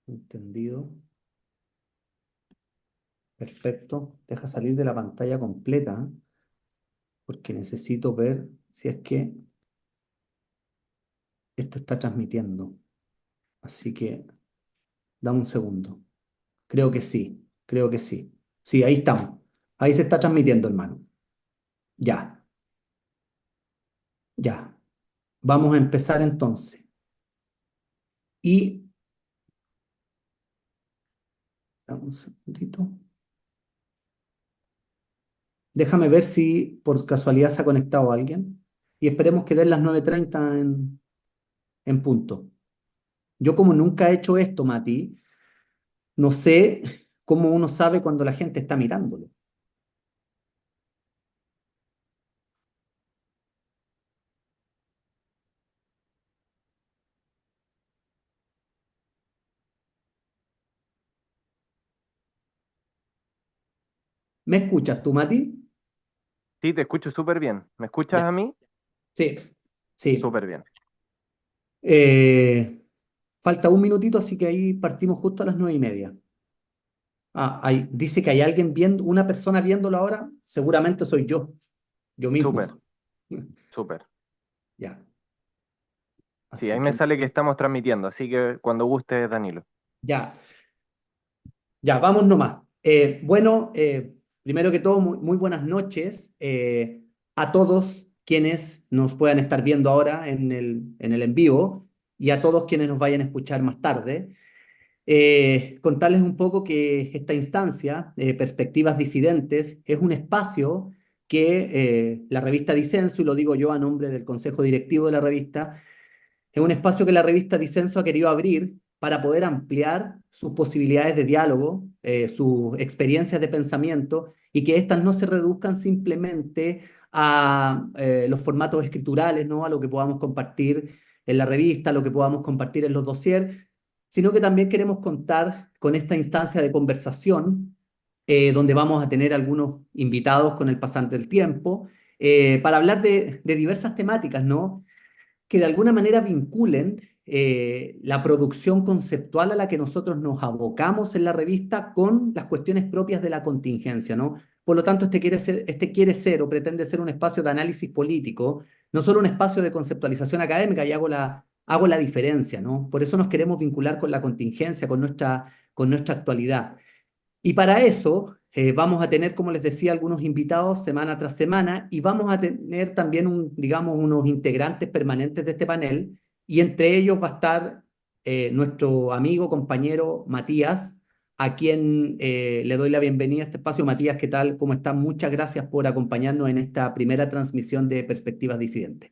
Entendido. Perfecto. Deja salir de la pantalla completa, ¿eh? Porque necesito ver si es que esto está transmitiendo. Así que dame un segundo. Creo que sí, creo que sí. Sí, ahí estamos. Ahí se está transmitiendo, hermano. Ya, ya. Vamos a empezar entonces. Y, dame un segundito. Déjame ver si por casualidad se ha conectado alguien. Y esperemos que den las 9:30 en punto. Yo como nunca he hecho esto, Mati, no sé cómo uno sabe cuando la gente está mirándolo. ¿Me escuchas tú, Mati? Sí, te escucho súper bien. ¿Me escuchas Ya. a mí? Sí, sí. Súper bien. Eh, falta un minutito, así que ahí partimos justo a las 9:30. Dice que hay alguien viendo, una persona viéndolo ahora. Seguramente soy yo Súper, mismo. súper. Ya, Sí, así ahí me que sale que estamos transmitiendo, así que cuando guste, Danilo. ya, ya, vamos nomás. Bueno, primero que todo, muy buenas noches a todos quienes nos puedan estar viendo ahora en el en vivo y a todos quienes nos vayan a escuchar más tarde. Contarles un poco que esta instancia, Perspectivas Disidentes, es un espacio que la revista Disenso, y lo digo yo a nombre del consejo directivo de la revista, es un espacio que la revista Disenso ha querido abrir para poder ampliar sus posibilidades de diálogo, sus experiencias de pensamiento y que éstas no se reduzcan simplemente a los formatos escriturales, ¿no? A lo que podamos compartir en la revista, a lo que podamos compartir en los dossiers, sino que también queremos contar con esta instancia de conversación donde vamos a tener algunos invitados con el pasante del tiempo para hablar de diversas temáticas, ¿no? Que de alguna manera vinculen la producción conceptual a la que nosotros nos abocamos en la revista con las cuestiones propias de la contingencia, ¿no? Por lo tanto, este quiere ser o pretende ser un espacio de análisis político, no solo un espacio de conceptualización académica, y hago la diferencia, ¿no? Por eso nos queremos vincular con la contingencia, con nuestra actualidad. Y para eso vamos a tener, como les decía, algunos invitados semana tras semana y vamos a tener también, digamos, unos integrantes permanentes de este panel y entre ellos va a estar nuestro amigo, compañero Matías, a quien le doy la bienvenida a este espacio. Matías, ¿qué tal? ¿Cómo estás? Muchas gracias por acompañarnos en esta primera transmisión de Perspectivas Disidentes.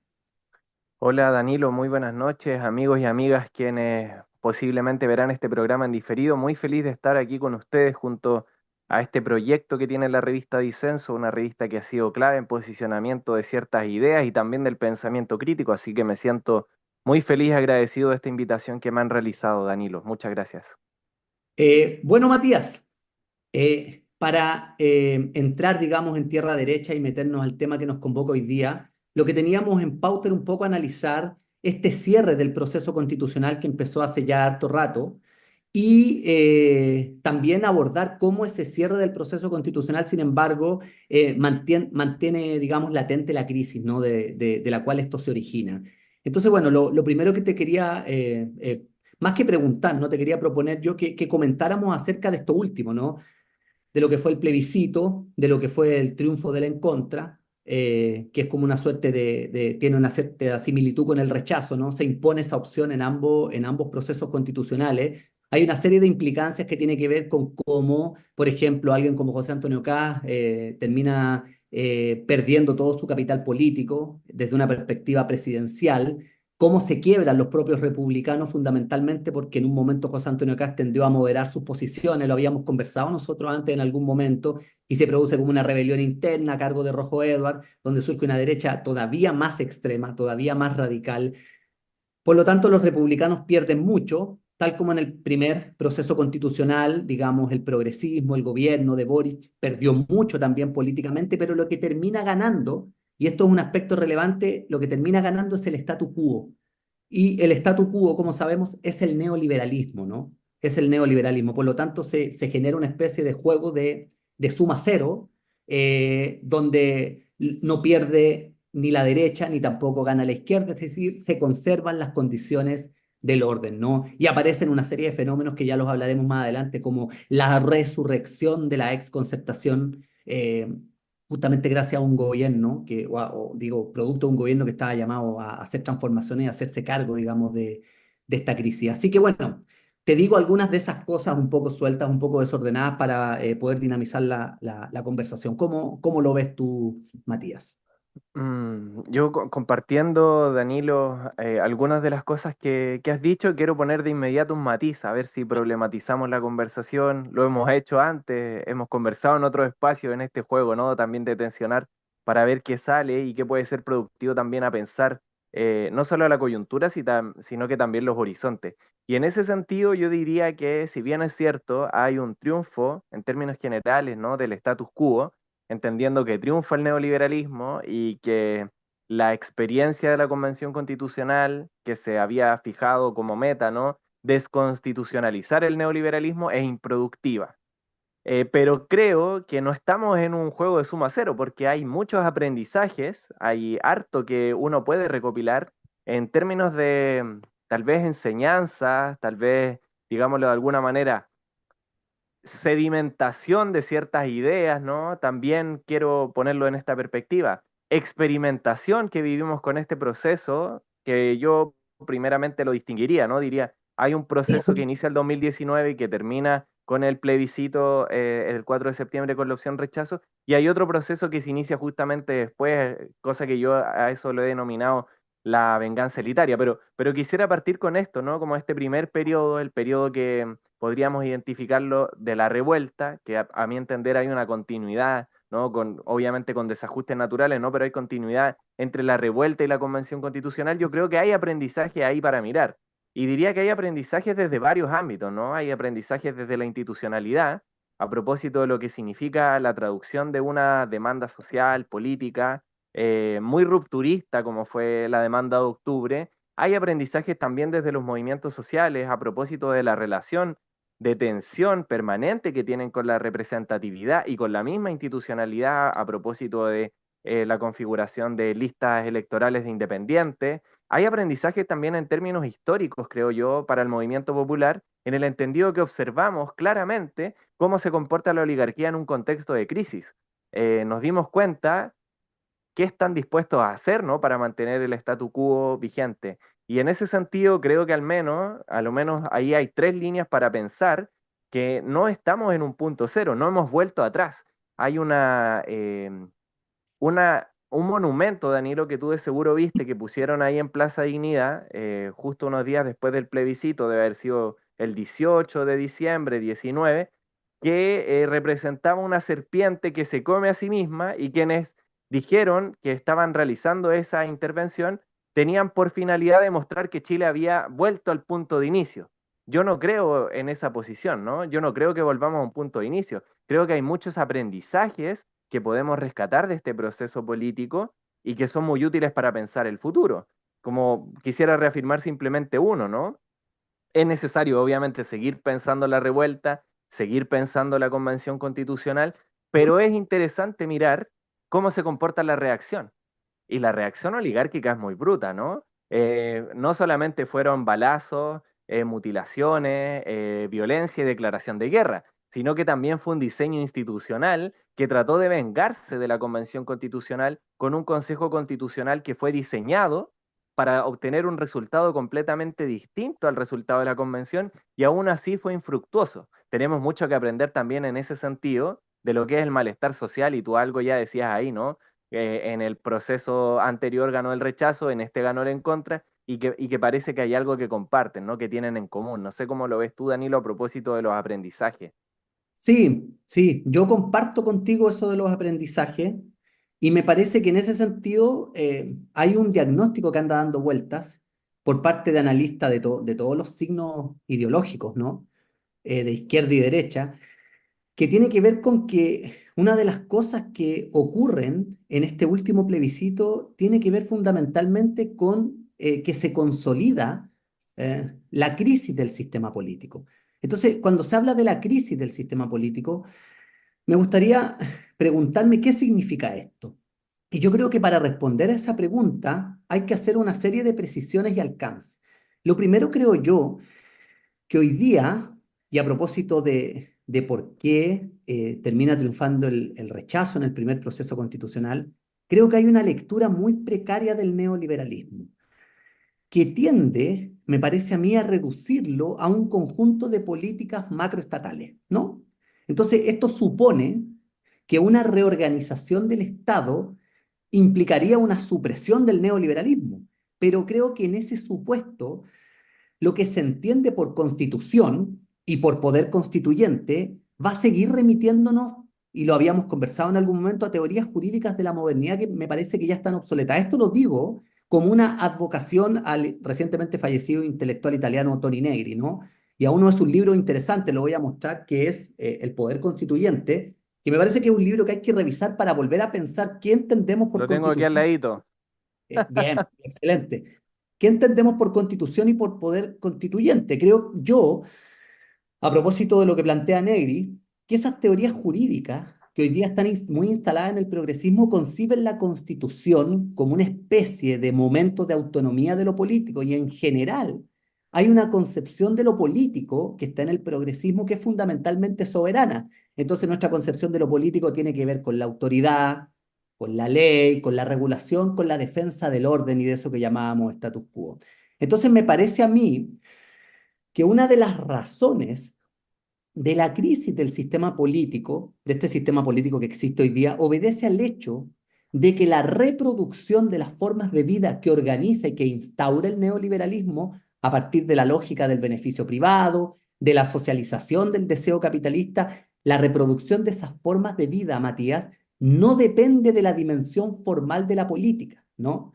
Hola, Danilo, muy buenas noches, amigos y amigas quienes posiblemente verán este programa en diferido. Muy feliz de estar aquí con ustedes junto a este proyecto que tiene la revista Disenso, una revista que ha sido clave en posicionamiento de ciertas ideas y también del pensamiento crítico, así que me siento muy feliz y agradecido de esta invitación que me han realizado, Danilo. Muchas gracias. Bueno, Matías, para entrar, digamos, en tierra derecha y meternos al tema que nos convoca hoy día, lo que teníamos en pauta era un poco analizar este cierre del proceso constitucional que empezó hace ya harto rato y también abordar cómo ese cierre del proceso constitucional, sin embargo, mantiene, digamos, latente la crisis, ¿no? de la cual esto se origina. Entonces, bueno, lo primero que te quería más que preguntar, ¿no? Te quería proponer yo que comentáramos acerca de esto último, ¿no? De lo que fue el plebiscito, de lo que fue el triunfo de la en contra, que es como una suerte tiene una cierta similitud con el rechazo, ¿no? Se impone esa opción en ambos procesos constitucionales. Hay una serie de implicancias que tiene que ver con cómo, por ejemplo, alguien como José Antonio Caz termina perdiendo todo su capital político desde una perspectiva presidencial, cómo se quiebran los propios republicanos fundamentalmente porque en un momento José Antonio Caz tendió a moderar sus posiciones, lo habíamos conversado nosotros antes en algún momento, y se produce como una rebelión interna a cargo de Rojo Edward, donde surge una derecha todavía más extrema, todavía más radical. Por lo tanto, los republicanos pierden mucho, tal como en el primer proceso constitucional, digamos, el progresismo, el gobierno de Boric perdió mucho también políticamente, pero lo que termina ganando, y esto es un aspecto relevante, lo que termina ganando es el statu quo. Y el statu quo, como sabemos, es el neoliberalismo, ¿no? es el neoliberalismo. Por lo tanto, se genera una especie de juego de suma cero, donde no pierde ni la derecha ni tampoco gana la izquierda, es decir, se conservan las condiciones del orden, ¿no? Y aparecen una serie de fenómenos que ya los hablaremos más adelante, como la resurrección de la exconcertación, justamente gracias a un gobierno, digo, producto de un gobierno que estaba llamado a hacer transformaciones y a hacerse cargo, digamos, de esta crisis. Así que bueno, te digo algunas de esas cosas un poco sueltas, un poco desordenadas para poder dinamizar la conversación. ¿Cómo lo ves tú, Matías? Yo compartiendo, Danilo, algunas de las cosas que has dicho, quiero poner de inmediato un matiz, a ver si problematizamos la conversación. Lo hemos hecho antes, hemos conversado en otros espacios en este juego, ¿no? También de tensionar para ver qué sale y qué puede ser productivo también a pensar, no solo a la coyuntura, sino que también los horizontes. Y en ese sentido, yo diría que, si bien es cierto, hay un triunfo en términos generales, ¿no? Del status quo, entendiendo que triunfa el neoliberalismo y que la experiencia de la Convención Constitucional que se había fijado como meta, ¿no? Desconstitucionalizar el neoliberalismo es improductiva. Pero creo que no estamos en un juego de suma cero, porque hay muchos aprendizajes, hay harto que uno puede recopilar en términos de tal vez enseñanza, tal vez, digámoslo de alguna manera, sedimentación de ciertas ideas, ¿no? También quiero ponerlo en esta perspectiva. Experimentación que vivimos con este proceso, que yo primeramente lo distinguiría, ¿no? Diría, hay un proceso que inicia el 2019 y que termina con el plebiscito el 4 de septiembre con la opción rechazo, y hay otro proceso que se inicia justamente después, cosa que yo a eso lo he denominado la venganza elitaria, pero quisiera partir con esto, ¿no? Como este primer periodo, el periodo que podríamos identificarlo de la revuelta, que a mi entender hay una continuidad, ¿no? Obviamente con desajustes naturales, ¿no? Pero hay continuidad entre la revuelta y la convención constitucional. Yo creo que hay aprendizaje ahí para mirar. Y diría que hay aprendizajes desde varios ámbitos, ¿no? Hay aprendizajes desde la institucionalidad, a propósito de lo que significa la traducción de una demanda social, política, muy rupturista, como fue la demanda de octubre. Hay aprendizajes también desde los movimientos sociales, a propósito de la relación de tensión permanente que tienen con la representatividad y con la misma institucionalidad a propósito de la configuración de listas electorales de independientes. Hay aprendizajes también en términos históricos, creo yo, para el movimiento popular, en el entendido que observamos claramente cómo se comporta la oligarquía en un contexto de crisis. Nos dimos cuenta qué están dispuestos a hacer, ¿no? Para mantener el statu quo vigente. Y en ese sentido, creo que a lo menos ahí hay tres líneas para pensar que no estamos en un punto cero, no hemos vuelto atrás. Hay un monumento, Danilo, que tú de seguro viste, que pusieron ahí en Plaza Dignidad, justo unos días después del plebiscito, debe haber sido el 18 de diciembre, 19, que representaba una serpiente que se come a sí misma, y quienes dijeron que estaban realizando esa intervención tenían por finalidad demostrar que Chile había vuelto al punto de inicio. Yo no creo en esa posición, ¿no? Yo no creo que volvamos a un punto de inicio. Creo que hay muchos aprendizajes que podemos rescatar de este proceso político y que son muy útiles para pensar el futuro. Como quisiera reafirmar simplemente uno, ¿no? Es necesario, obviamente, seguir pensando la revuelta, seguir pensando la convención constitucional, pero es interesante mirar cómo se comporta la reacción. Y la reacción oligárquica es muy bruta, ¿no? No solamente fueron balazos, mutilaciones, violencia y declaración de guerra, sino que también fue un diseño institucional que trató de vengarse de la Convención Constitucional con un Consejo Constitucional que fue diseñado para obtener un resultado completamente distinto al resultado de la Convención, y aún así fue infructuoso. Tenemos mucho que aprender también en ese sentido de lo que es el malestar social, y tú algo ya decías ahí, ¿no? En el proceso anterior ganó el rechazo, en este ganó el en contra, y que parece que hay algo que comparten, ¿no? Que tienen en común. No sé cómo lo ves tú, Danilo, a propósito de los aprendizajes. Sí, sí, yo comparto contigo eso de los aprendizajes y me parece que en ese sentido hay un diagnóstico que anda dando vueltas por parte de analistas de todos los signos ideológicos, ¿no? De izquierda y derecha, que tiene que ver con que una de las cosas que ocurren en este último plebiscito tiene que ver fundamentalmente con que se consolida la crisis del sistema político. Entonces, cuando se habla de la crisis del sistema político, me gustaría preguntarme qué significa esto. Y yo creo que para responder a esa pregunta hay que hacer una serie de precisiones y alcances. Lo primero creo yo que hoy día, y a propósito de por qué termina triunfando el rechazo en el primer proceso constitucional, creo que hay una lectura muy precaria del neoliberalismo que tiende, me parece a mí, a reducirlo a un conjunto de políticas macroestatales, ¿no? Entonces, esto supone que una reorganización del Estado implicaría una supresión del neoliberalismo, pero creo que en ese supuesto lo que se entiende por constitución y por poder constituyente va a seguir remitiéndonos, y lo habíamos conversado en algún momento, a teorías jurídicas de la modernidad que me parece que ya están obsoletas. Esto lo digo como una advocación al recientemente fallecido intelectual italiano Toni Negri, ¿no? Y a uno de sus libros interesantes, lo voy a mostrar, que es El Poder Constituyente, que me parece que es un libro que hay que revisar para volver a pensar qué entendemos por Lo tengo aquí al constitución. ladito. Bien, excelente. ¿Qué entendemos por constitución y por poder constituyente? Creo yo, a propósito de lo que plantea Negri, que esas teorías jurídicas que hoy día están muy instaladas en el progresismo conciben la constitución como una especie de momento de autonomía de lo político y en general hay una concepción de lo político que está en el progresismo que es fundamentalmente soberana. Entonces nuestra concepción de lo político tiene que ver con la autoridad, con la ley, con la regulación, con la defensa del orden y de eso que llamábamos status quo. Entonces me parece a mí que una de las razones de la crisis del sistema político, de este sistema político que existe hoy día, obedece al hecho de que la reproducción de las formas de vida que organiza y que instaura el neoliberalismo a partir de la lógica del beneficio privado, de la socialización del deseo capitalista, la reproducción de esas formas de vida, Matías, no depende de la dimensión formal de la política, ¿no?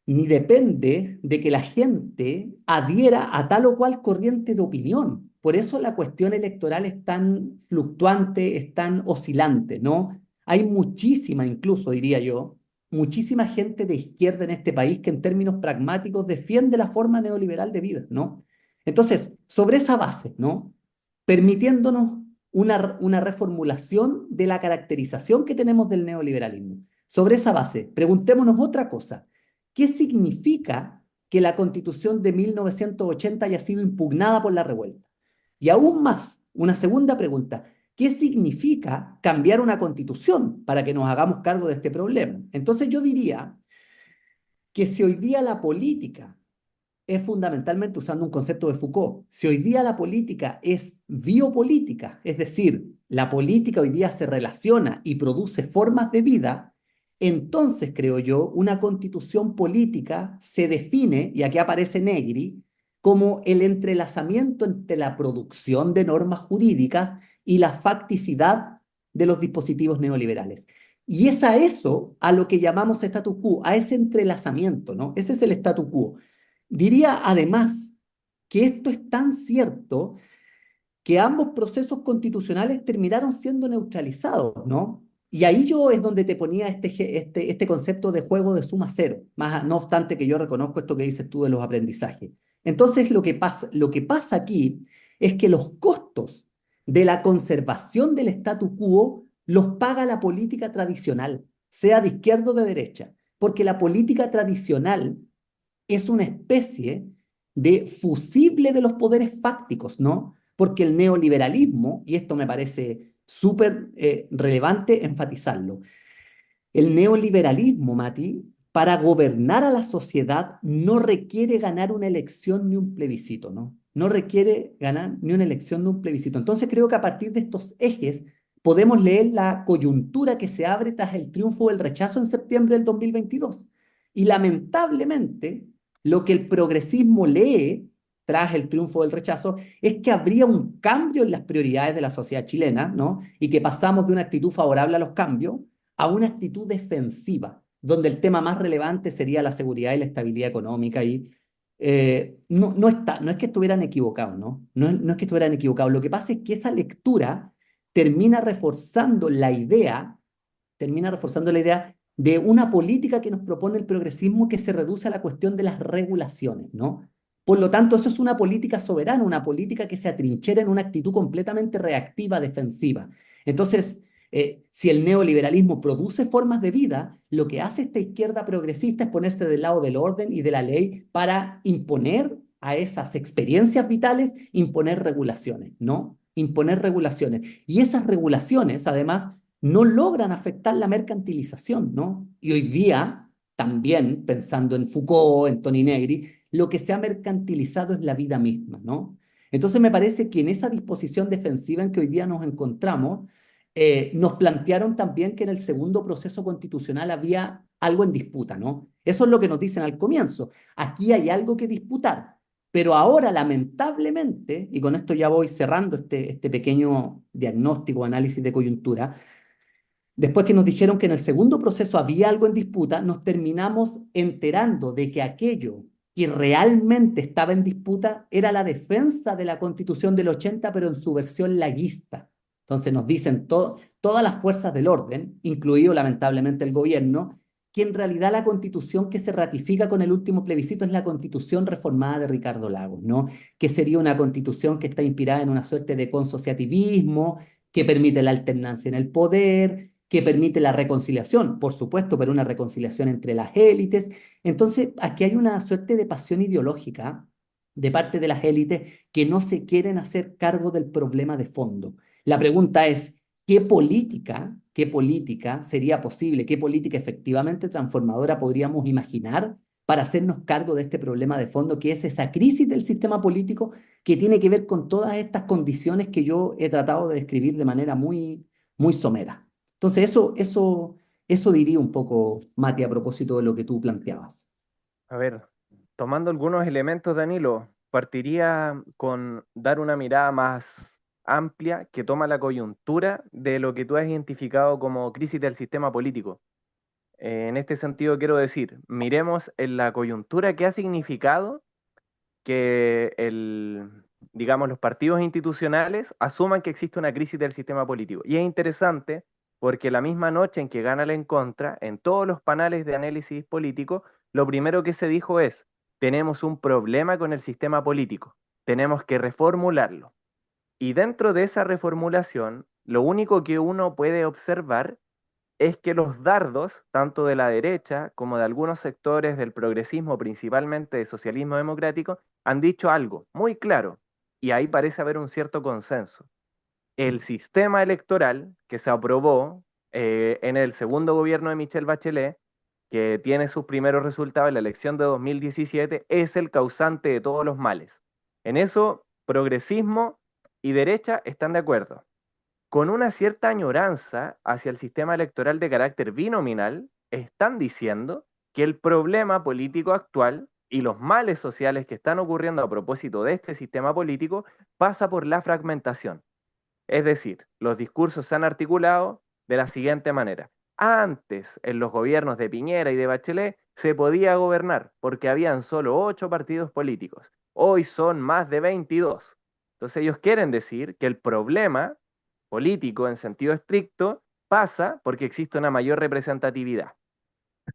Ni depende de que la gente adhiera a tal o cual corriente de opinión. Por eso la cuestión electoral es tan fluctuante, es tan oscilante, ¿no? Hay muchísima, incluso diría yo, muchísima gente de izquierda en este país que en términos pragmáticos defiende la forma neoliberal de vida, ¿no? Entonces, sobre esa base, ¿no? Permitiéndonos una reformulación de la caracterización que tenemos del neoliberalismo. Sobre esa base, preguntémonos otra cosa. ¿Qué significa que la Constitución de 1980 haya sido impugnada por la revuelta? Y aún más, una segunda pregunta, ¿qué significa cambiar una Constitución para que nos hagamos cargo de este problema? Entonces yo diría que si hoy día la política es fundamentalmente usando un concepto de Foucault. Si hoy día la política es biopolítica, es decir, la política hoy día se relaciona y produce formas de vida, entonces creo yo, una constitución política se define, y aquí aparece Negri, como el entrelazamiento entre la producción de normas jurídicas y la facticidad de los dispositivos neoliberales. Y es a eso a lo que llamamos status quo, a ese entrelazamiento, ¿no? Ese es el status quo. Diría además que esto es tan cierto que ambos procesos constitucionales terminaron siendo neutralizados, ¿no? Y ahí yo es donde te ponía este concepto de juego de suma cero, más no obstante que yo reconozco esto que dices tú de los aprendizajes. Entonces lo que pasa aquí es que los costos de la conservación del statu quo los paga la política tradicional, sea de izquierda o de derecha, porque la política tradicional es una especie de fusible de los poderes fácticos, ¿no? Porque el neoliberalismo, y esto me parece súper relevante enfatizarlo, el neoliberalismo, Mati, para gobernar a la sociedad no requiere ganar una elección ni un plebiscito, ¿no? No requiere ganar ni una elección ni un plebiscito. Entonces creo que a partir de estos ejes podemos leer la coyuntura que se abre tras el triunfo del rechazo en septiembre del 2022. Y lamentablemente, lo que el progresismo lee tras el triunfo del rechazo es que habría un cambio en las prioridades de la sociedad chilena, ¿no? Y que pasamos de una actitud favorable a los cambios a una actitud defensiva, donde el tema más relevante sería la seguridad y la estabilidad económica. Y no es que estuvieran equivocados, ¿no? No es que estuvieran equivocados. Lo que pasa es que esa lectura termina reforzando la idea, termina reforzando la idea de una política que nos propone el progresismo que se reduce a la cuestión de las regulaciones, ¿no? Por lo tanto, eso es una política soberana, una política que se atrinchera en una actitud completamente reactiva, defensiva. Entonces, si el neoliberalismo produce formas de vida, lo que hace esta izquierda progresista es ponerse del lado del orden y de la ley para imponer a esas experiencias vitales, imponer regulaciones, ¿no? Imponer regulaciones. Y esas regulaciones, además, no logran afectar la mercantilización, ¿no? Y hoy día, también pensando en Foucault, en Toni Negri, lo que se ha mercantilizado es la vida misma, ¿no? Entonces me parece que en esa disposición defensiva en que hoy día nos encontramos, nos plantearon también que en el segundo proceso constitucional había algo en disputa, ¿no? Eso es lo que nos dicen al comienzo. Aquí hay algo que disputar, pero ahora lamentablemente, y con esto ya voy cerrando este pequeño diagnóstico, análisis de coyuntura, después que nos dijeron que en el segundo proceso había algo en disputa, nos terminamos enterando de que aquello que realmente estaba en disputa era la defensa de la Constitución del 80, pero en su versión laguista. Entonces nos dicen todas las fuerzas del orden, incluido lamentablemente el gobierno, que en realidad la Constitución que se ratifica con el último plebiscito es la Constitución reformada de Ricardo Lagos, ¿no? Que sería una Constitución que está inspirada en una suerte de consociativismo, que permite la alternancia en el poder, que permite la reconciliación, por supuesto, pero una reconciliación entre las élites. Entonces, aquí hay una suerte de pasión ideológica de parte de las élites que no se quieren hacer cargo del problema de fondo. La pregunta es, qué política sería posible, qué política efectivamente transformadora podríamos imaginar para hacernos cargo de este problema de fondo, que es esa crisis del sistema político que tiene que ver con todas estas condiciones que yo he tratado de describir de manera muy somera? Entonces, eso diría un poco, Mati, a propósito de lo que tú planteabas. A ver, tomando algunos elementos, Danilo, partiría con dar una mirada más amplia que toma la coyuntura de lo que tú has identificado como crisis del sistema político. En este sentido, quiero decir, miremos en la coyuntura que ha significado que digamos, los partidos institucionales asuman que existe una crisis del sistema político. Y es interesante porque la misma noche en que gana la en contra, en todos los paneles de análisis político, lo primero que se dijo es, tenemos un problema con el sistema político, tenemos que reformularlo. Y dentro de esa reformulación, lo único que uno puede observar es que los dardos, tanto de la derecha como de algunos sectores del progresismo, principalmente del socialismo democrático, han dicho algo muy claro, y ahí parece haber un cierto consenso. El sistema electoral que se aprobó en el segundo gobierno de Michelle Bachelet, que tiene sus primeros resultados en la elección de 2017, es el causante de todos los males. En eso, progresismo y derecha están de acuerdo con una cierta añoranza hacia el sistema electoral de carácter binominal, están diciendo que el problema político actual y los males sociales que están ocurriendo a propósito de este sistema político pasa por la fragmentación. Es decir, los discursos se han articulado de la siguiente manera. Antes, en los gobiernos de Piñera y de Bachelet, se podía gobernar porque habían solo 8 partidos políticos. Hoy son más de 22. Entonces ellos quieren decir que el problema político en sentido estricto pasa porque existe una mayor representatividad.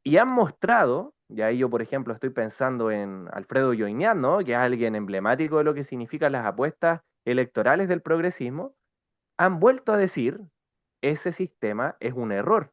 Y han mostrado, y ahí yo por ejemplo estoy pensando en Alfredo Yoyñán, ¿no? Que es alguien emblemático de lo que significan las apuestas electorales del progresismo, han vuelto a decir, ese sistema es un error,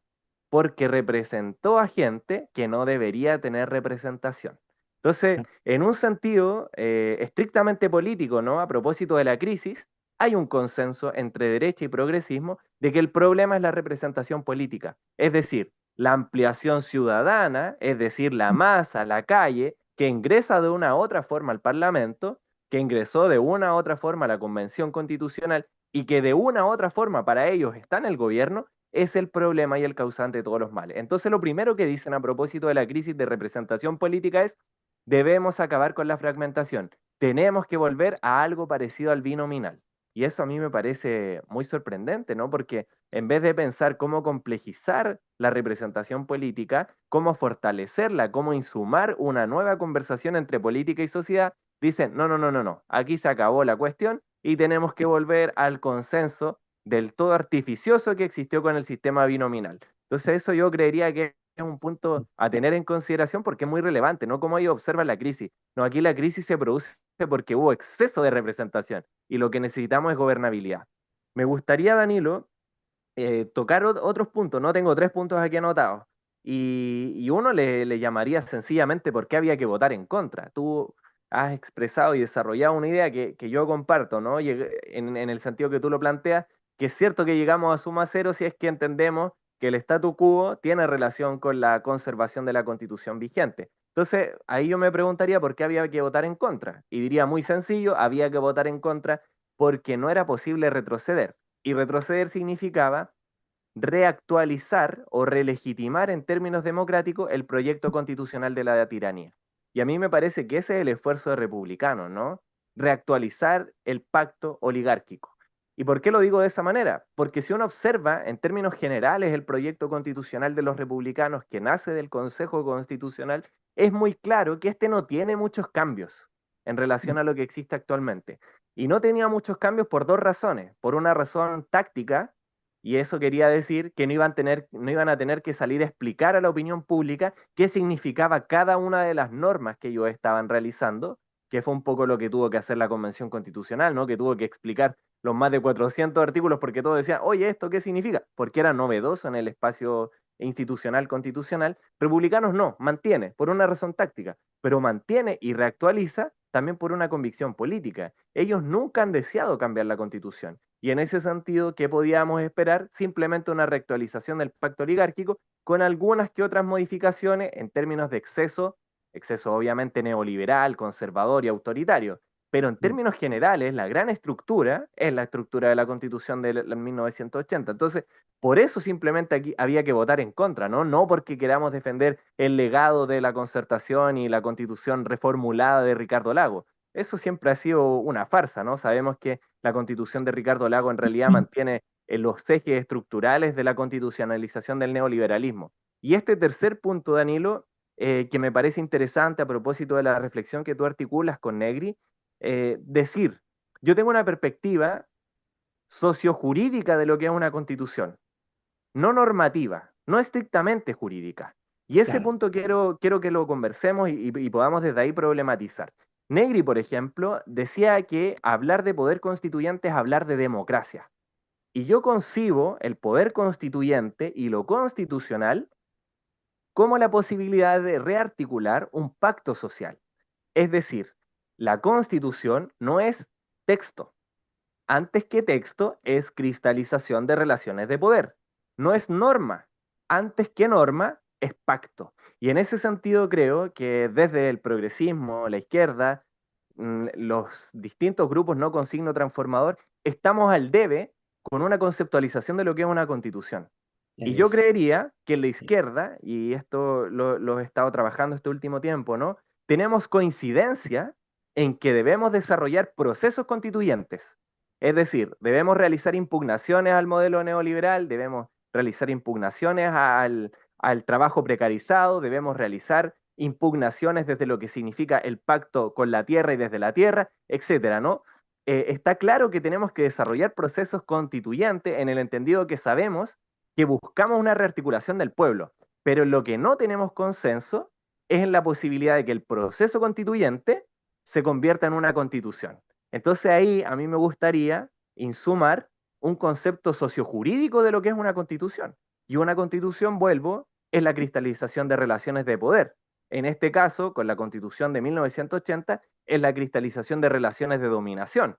porque representó a gente que no debería tener representación. Entonces, en un sentido estrictamente político, ¿no? A propósito de la crisis, hay un consenso entre derecha y progresismo de que el problema es la representación política, es decir, la ampliación ciudadana, es decir, la masa, la calle, que ingresa de una u otra forma al Parlamento, que ingresó de una u otra forma a la Convención Constitucional y que de una u otra forma para ellos está en el gobierno, es el problema y el causante de todos los males. Entonces lo primero que dicen a propósito de la crisis de representación política es, debemos acabar con la fragmentación, tenemos que volver a algo parecido al binominal. Y eso a mí me parece muy sorprendente, ¿no? Porque en vez de pensar cómo complejizar la representación política, cómo fortalecerla, cómo insumar una nueva conversación entre política y sociedad, dicen, no, no, no, no, no, aquí se acabó la cuestión y tenemos que volver al consenso del todo artificioso que existió con el sistema binominal. Entonces eso yo creería que un punto a tener en consideración porque es muy relevante, no como ellos observan la crisis. No, aquí la crisis se produce porque hubo exceso de representación y lo que necesitamos es gobernabilidad. Me gustaría, Danilo, tocar otros puntos, ¿no? Tengo 3 puntos aquí anotados. Y uno le llamaría sencillamente por qué había que votar en contra. Tú has expresado y desarrollado una idea que yo comparto, ¿no? En el sentido que tú lo planteas, que es cierto que llegamos a suma cero si es que entendemos que el statu quo tiene relación con la conservación de la constitución vigente. Entonces, ahí yo me preguntaría por qué había que votar en contra. Y diría muy sencillo, había que votar en contra porque no era posible retroceder. Y retroceder significaba reactualizar o relegitimar en términos democráticos el proyecto constitucional de la tiranía. Y a mí me parece que ese es el esfuerzo de republicanos, ¿no? Reactualizar el pacto oligárquico. ¿Y por qué lo digo de esa manera? Porque si uno observa en términos generales el proyecto constitucional de los republicanos que nace del Consejo Constitucional, es muy claro que este no tiene muchos cambios en relación a lo que existe actualmente. Y no tenía muchos cambios por 2 razones. Por una razón táctica, y eso quería decir que no iban a tener que salir a explicar a la opinión pública qué significaba cada una de las normas que ellos estaban realizando, que fue un poco lo que tuvo que hacer la Convención Constitucional, ¿no? Que tuvo que explicar los más de 400 artículos porque todos decían, oye, ¿esto qué significa? Porque era novedoso en el espacio institucional constitucional. Republicanos no, mantiene, por una razón táctica, pero mantiene y reactualiza también por una convicción política. Ellos nunca han deseado cambiar la Constitución. Y en ese sentido, ¿qué podíamos esperar? Simplemente una reactualización del pacto oligárquico con algunas que otras modificaciones en términos de exceso obviamente neoliberal, conservador y autoritario. Pero en términos generales, la gran estructura es la estructura de la Constitución de 1980. Entonces, por eso simplemente aquí había que votar en contra, ¿no? No porque queramos defender el legado de la concertación y la Constitución reformulada de Ricardo Lago. Eso siempre ha sido una farsa, ¿no? Sabemos que la constitución de Ricardo Lago en realidad mantiene los ejes estructurales de la constitucionalización del neoliberalismo. Y este tercer punto, Danilo, que me parece interesante a propósito de la reflexión que tú articulas con Negri, decir, yo tengo una perspectiva sociojurídica de lo que es una constitución, no normativa, no estrictamente jurídica. Y ese Claro. punto quiero que lo conversemos y podamos desde ahí problematizar. Negri, por ejemplo, decía que hablar de poder constituyente es hablar de democracia. Y yo concibo el poder constituyente y lo constitucional como la posibilidad de rearticular un pacto social. Es decir, la constitución no es texto, antes que texto es cristalización de relaciones de poder. No es norma. Antes que norma es pacto. Y en ese sentido creo que desde el progresismo, la izquierda, los distintos grupos no con signo transformador, estamos al debe con una conceptualización de lo que es una constitución. Y yo Eso. creería que en la izquierda, y esto lo he estado trabajando este último tiempo, ¿no? Tenemos coincidencia en que debemos desarrollar procesos constituyentes. Es decir, debemos realizar impugnaciones al modelo neoliberal, debemos realizar impugnaciones al trabajo precarizado, debemos realizar impugnaciones desde lo que significa el pacto con la tierra y desde la tierra, etcétera, ¿no? Está claro que tenemos que desarrollar procesos constituyentes en el entendido que sabemos que buscamos una rearticulación del pueblo, pero en lo que no tenemos consenso es en la posibilidad de que el proceso constituyente se convierta en una constitución. Entonces ahí a mí me gustaría insumar un concepto sociojurídico de lo que es una constitución. Y una constitución, vuelvo, es la cristalización de relaciones de poder. En este caso, con la constitución de 1980, es la cristalización de relaciones de dominación.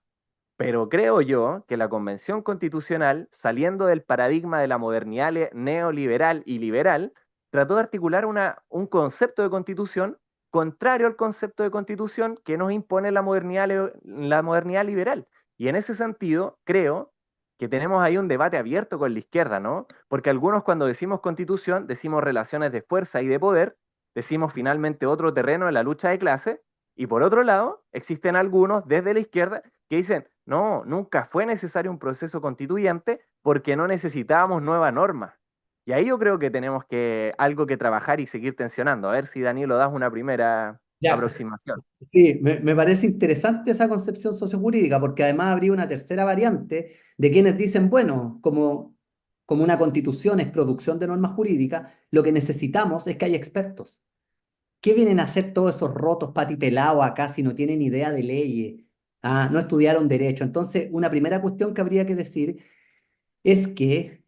Pero creo yo que la Convención Constitucional, saliendo del paradigma de la modernidad neoliberal y liberal, trató de articular un concepto de constitución contrario al concepto de constitución que nos impone la modernidad liberal. Y en ese sentido, creo que tenemos ahí un debate abierto con la izquierda, ¿no? Porque algunos cuando decimos constitución, decimos relaciones de fuerza y de poder, decimos finalmente otro terreno en la lucha de clase, y por otro lado, existen algunos desde la izquierda que dicen, no, nunca fue necesario un proceso constituyente porque no necesitábamos nueva norma. Y ahí yo creo que tenemos algo que trabajar y seguir tensionando. A ver si Danilo das una primera Ya, aproximación. sí, me parece interesante esa concepción sociojurídica, porque además habría una tercera variante de quienes dicen, bueno, como como una constitución es producción de normas jurídicas, lo que necesitamos es que haya expertos. ¿Qué vienen a hacer todos esos rotos patipelados acá si no tienen idea de leyes? Ah, no estudiaron derecho. Entonces, una primera cuestión que habría que decir es que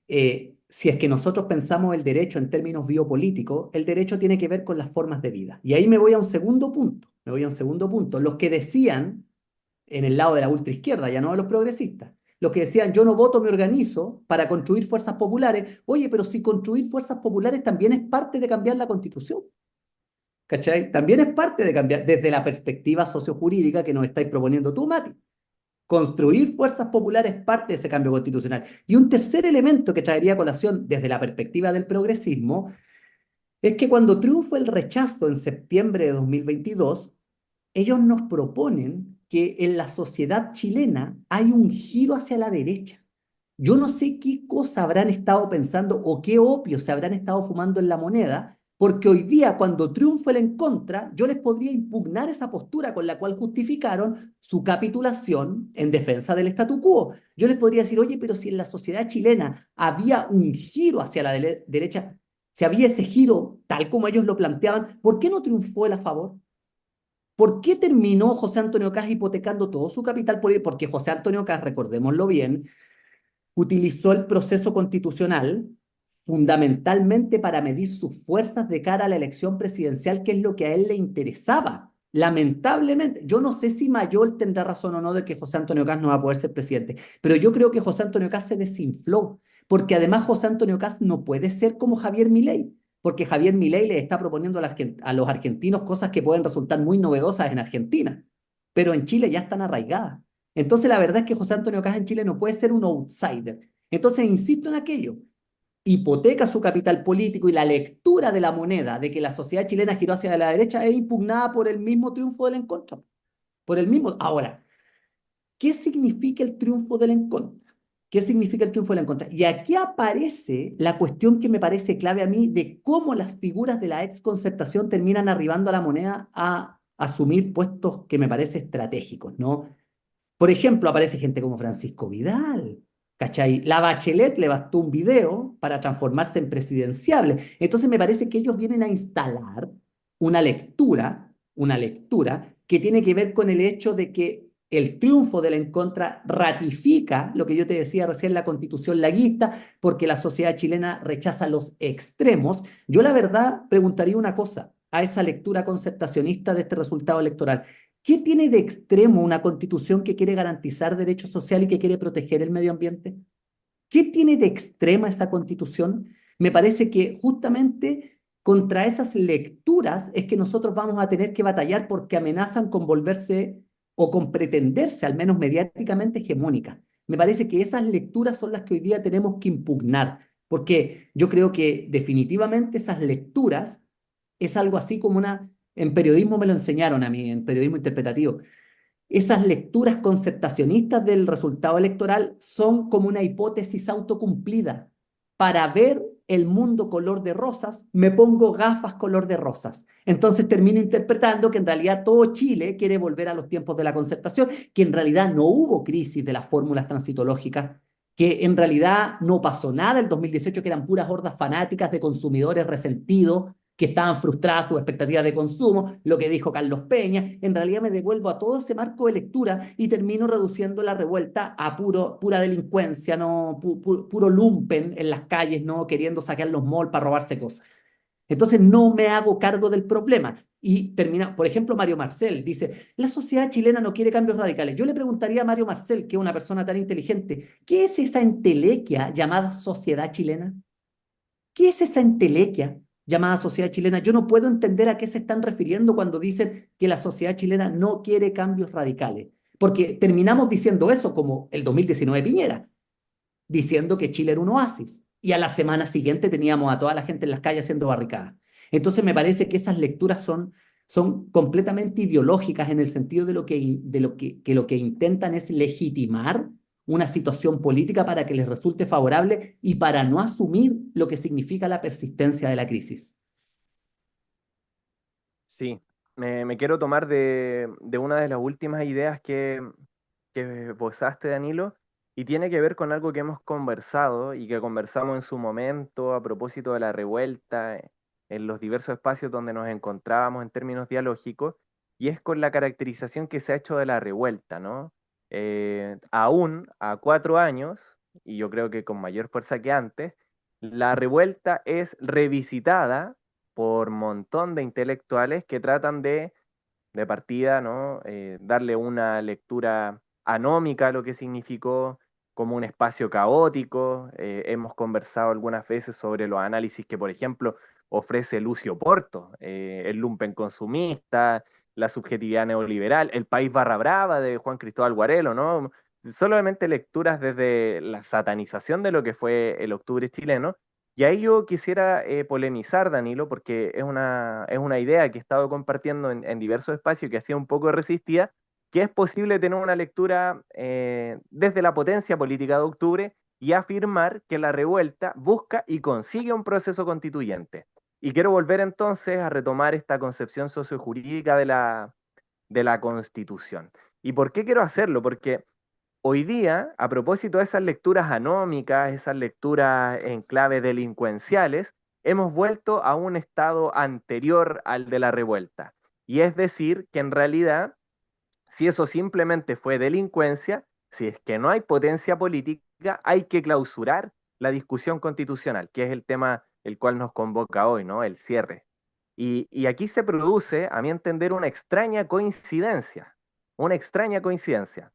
si es que nosotros pensamos el derecho en términos biopolíticos, el derecho tiene que ver con las formas de vida. Y ahí me voy a un segundo punto. Me voy a un segundo punto. Los que decían, en el lado de la ultraizquierda, ya no de los progresistas, los que decían, yo no voto, me organizo para construir fuerzas populares. Oye, pero si construir fuerzas populares también es parte de cambiar la constitución. ¿Cachai? También es parte de cambiar desde la perspectiva sociojurídica que nos estáis proponiendo tú, Mati. Construir fuerzas populares es parte de ese cambio constitucional. Y un tercer elemento que traería a colación desde la perspectiva del progresismo es que cuando triunfa el rechazo en septiembre de 2022, ellos nos proponen que en la sociedad chilena hay un giro hacia la derecha. Yo no sé qué cosa habrán estado pensando o qué opio se habrán estado fumando en la moneda, porque hoy día, cuando triunfa el en contra, yo les podría impugnar esa postura con la cual justificaron su capitulación en defensa del statu quo. Yo les podría decir, oye, pero si en la sociedad chilena había un giro hacia la derecha, si había ese giro tal como ellos lo planteaban, ¿por qué no triunfó el a favor? ¿Por qué terminó José Antonio Caz hipotecando todo su capital político? Porque José Antonio Caz, recordémoslo bien, utilizó el proceso constitucional fundamentalmente para medir sus fuerzas de cara a la elección presidencial, que es lo que a él le interesaba. Lamentablemente, yo no sé si Mayol tendrá razón o no de que José Antonio Caz no va a poder ser presidente, pero yo creo que José Antonio Caz se desinfló, porque además José Antonio Caz no puede ser como Javier Milei, porque Javier Milei le está proponiendo a los argentinos cosas que pueden resultar muy novedosas en Argentina, pero en Chile ya están arraigadas. Entonces, la verdad es que José Antonio Caz en Chile no puede ser un outsider. Entonces, insisto en aquello, hipoteca su capital político y la lectura de la moneda de que la sociedad chilena giró hacia la derecha es impugnada por el mismo triunfo del en contra. Por el mismo. Ahora, ¿qué significa el triunfo del en contra? ¿Qué significa el triunfo del en contra? Y aquí aparece la cuestión que me parece clave a mí de cómo las figuras de la exconcertación terminan arribando a la moneda a asumir puestos que me parece estratégicos, ¿no? Por ejemplo, aparece gente como Francisco Vidal, ¿cachai? La Bachelet le bastó un video para transformarse en presidenciable. Entonces me parece que ellos vienen a instalar una lectura que tiene que ver con el hecho de que el triunfo de la en contra ratifica lo que yo te decía recién, la constitución laguista, porque la sociedad chilena rechaza los extremos. Yo la verdad preguntaría una cosa a esa lectura concertacionista de este resultado electoral. ¿Qué tiene de extremo una constitución que quiere garantizar derechos sociales y que quiere proteger el medio ambiente? ¿Qué tiene de extrema esa constitución? Me parece que justamente contra esas lecturas es que nosotros vamos a tener que batallar porque amenazan con volverse o con pretenderse, al menos mediáticamente, hegemónicas. Me parece que esas lecturas son las que hoy día tenemos que impugnar, porque yo creo que definitivamente esas lecturas es algo así como una, en periodismo me lo enseñaron a mí, en periodismo interpretativo, esas lecturas concertacionistas del resultado electoral son como una hipótesis autocumplida. Para ver el mundo color de rosas, me pongo gafas color de rosas. Entonces termino interpretando que en realidad todo Chile quiere volver a los tiempos de la concertación, que en realidad no hubo crisis de las fórmulas transitológicas, que en realidad no pasó nada el 2018, que eran puras hordas fanáticas de consumidores resentidos que estaban frustradas sus expectativas de consumo, lo que dijo Carlos Peña. En realidad me devuelvo a todo ese marco de lectura y termino reduciendo la revuelta a pura delincuencia, ¿no? Puro lumpen en las calles, ¿no? Queriendo saquear los malls para robarse cosas. Entonces no me hago cargo del problema. Y termina, por ejemplo, Mario Marcel dice, la sociedad chilena no quiere cambios radicales. Yo le preguntaría a Mario Marcel, que es una persona tan inteligente, ¿qué es esa entelequia llamada sociedad chilena? ¿Qué es esa entelequia llamada sociedad chilena? Yo no puedo entender a qué se están refiriendo cuando dicen que la sociedad chilena no quiere cambios radicales, porque terminamos diciendo eso como el 2019 Piñera, diciendo que Chile era un oasis, y a la semana siguiente teníamos a toda la gente en las calles haciendo barricadas. Entonces me parece que esas lecturas son completamente ideológicas en el sentido de lo que intentan es legitimar una situación política para que les resulte favorable y para no asumir lo que significa la persistencia de la crisis. Sí, me quiero tomar de una de las últimas ideas que esbozaste, Danilo, y tiene que ver con algo que hemos conversado y que conversamos en su momento a propósito de la revuelta en los diversos espacios donde nos encontrábamos en términos dialógicos, y es con la caracterización que se ha hecho de la revuelta, ¿no? Aún a 4 años, y yo creo que con mayor fuerza que antes, la revuelta es revisitada por un montón de intelectuales que tratan de partida, ¿no? Darle una lectura anómica a lo que significó como un espacio caótico. Hemos conversado algunas veces sobre los análisis que, por ejemplo, ofrece Lucio Porto, el lumpen consumista, la subjetividad neoliberal, el país barra brava de Juan Cristóbal Guarelo, ¿no? Solamente lecturas desde la satanización de lo que fue el octubre chileno. Y ahí yo quisiera polemizar, Danilo, porque es una idea que he estado compartiendo en diversos espacios que ha sido un poco resistida, que es posible tener una lectura desde la potencia política de octubre y afirmar que la revuelta busca y consigue un proceso constituyente. Y quiero volver entonces a retomar esta concepción sociojurídica de la Constitución. ¿Y por qué quiero hacerlo? Porque hoy día, a propósito de esas lecturas anómicas, esas lecturas en clave delincuenciales, hemos vuelto a un estado anterior al de la revuelta. Y es decir, que en realidad, si eso simplemente fue delincuencia, si es que no hay potencia política, hay que clausurar la discusión constitucional, que es el tema el cual nos convoca hoy, ¿no? El cierre. Y aquí se produce, a mi entender, una extraña coincidencia,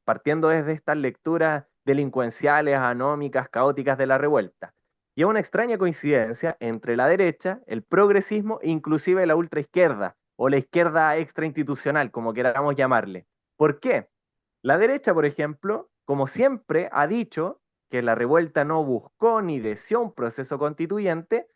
partiendo desde estas lecturas delincuenciales, anómicas, caóticas de la revuelta. Y es una extraña coincidencia entre la derecha, el progresismo e inclusive la ultraizquierda o la izquierda extrainstitucional, como queramos llamarle. ¿Por qué? La derecha, por ejemplo, como siempre ha dicho que la revuelta no buscó ni deseó un proceso constituyente,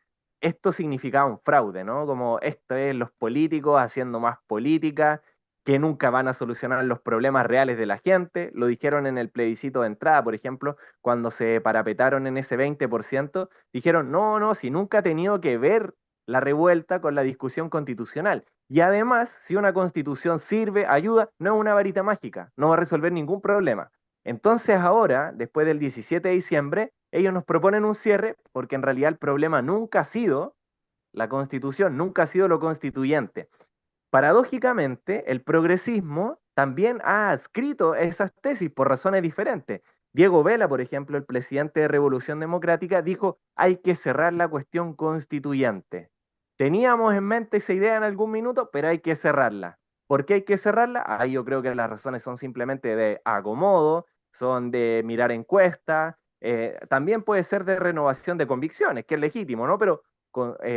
esto significaba un fraude, ¿no? Como esto es los políticos haciendo más política, que nunca van a solucionar los problemas reales de la gente. Lo dijeron en el plebiscito de entrada, por ejemplo, cuando se parapetaron en ese 20%, dijeron, no, no, si nunca ha tenido que ver la revuelta con la discusión constitucional. Y además, si una constitución sirve, ayuda, no es una varita mágica, no va a resolver ningún problema. Entonces ahora, después del 17 de diciembre, ellos nos proponen un cierre porque en realidad el problema nunca ha sido la constitución, nunca ha sido lo constituyente. Paradójicamente, el progresismo también ha adscrito esas tesis por razones diferentes. Diego Vela, por ejemplo, el presidente de Revolución Democrática, dijo hay que cerrar la cuestión constituyente. Teníamos en mente esa idea en algún minuto, pero hay que cerrarla. ¿Por qué hay que cerrarla? Ahí yo creo que las razones son simplemente de acomodo, son de mirar encuestas, también puede ser de renovación de convicciones, que es legítimo, ¿no? Pero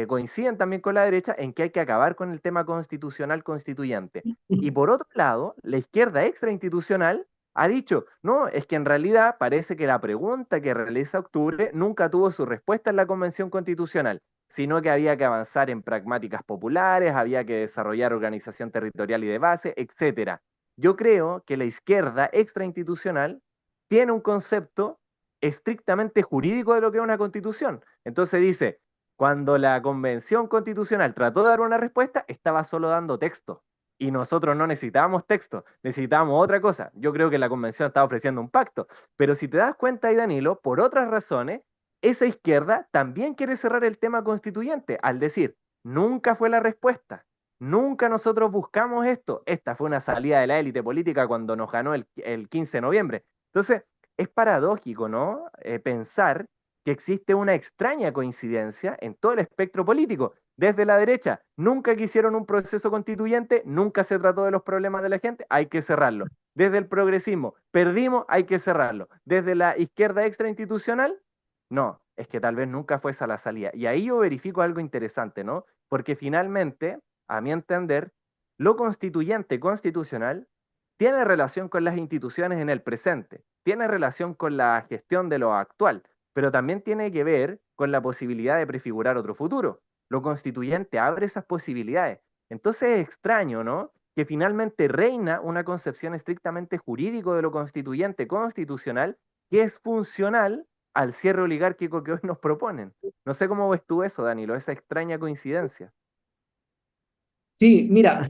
coinciden también con la derecha en que hay que acabar con el tema constitucional constituyente. Y por otro lado, la izquierda extrainstitucional ha dicho, no, es que en realidad parece que la pregunta que realiza Octubre nunca tuvo su respuesta en la Convención Constitucional, sino que había que avanzar en pragmáticas populares, había que desarrollar organización territorial y de base, etcétera. Yo creo que la izquierda extrainstitucional tiene un concepto estrictamente jurídico de lo que es una constitución. Entonces dice, cuando la Convención Constitucional trató de dar una respuesta, estaba solo dando texto. Y nosotros no necesitábamos texto, necesitábamos otra cosa. Yo creo que la Convención estaba ofreciendo un pacto. Pero si te das cuenta ahí, Danilo, por otras razones, esa izquierda también quiere cerrar el tema constituyente, al decir, nunca fue la respuesta. Nunca nosotros buscamos esto. Esta fue una salida de la élite política cuando nos ganó el 15 de noviembre. Entonces, es paradójico, ¿no? Pensar que existe una extraña coincidencia en todo el espectro político. Desde la derecha, nunca quisieron un proceso constituyente, nunca se trató de los problemas de la gente, hay que cerrarlo. Desde el progresismo, perdimos, hay que cerrarlo. Desde la izquierda extrainstitucional, no, es que tal vez nunca fue esa la salida. Y ahí yo verifico algo interesante, ¿no? Porque finalmente, a mi entender, lo constituyente constitucional tiene relación con las instituciones en el presente, tiene relación con la gestión de lo actual, pero también tiene que ver con la posibilidad de prefigurar otro futuro. Lo constituyente abre esas posibilidades. Entonces es extraño, ¿no? Que finalmente reina una concepción estrictamente jurídico de lo constituyente constitucional que es funcional al cierre oligárquico que hoy nos proponen. No sé cómo ves tú eso, Danilo, esa extraña coincidencia. Sí, mira,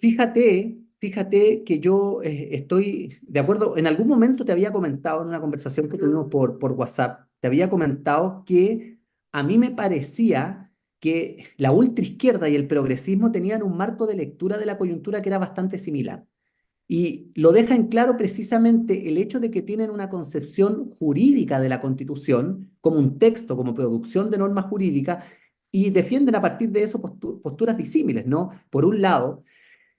fíjate. fíjate que yo estoy de acuerdo. En algún momento te había comentado en una conversación que tuvimos por WhatsApp, te había comentado que a mí me parecía que la ultraizquierda y el progresismo tenían un marco de lectura de la coyuntura que era bastante similar. Y lo deja en claro precisamente el hecho de que tienen una concepción jurídica de la Constitución como un texto, como producción de normas jurídicas, y defienden a partir de eso posturas disímiles, ¿no? Por un lado,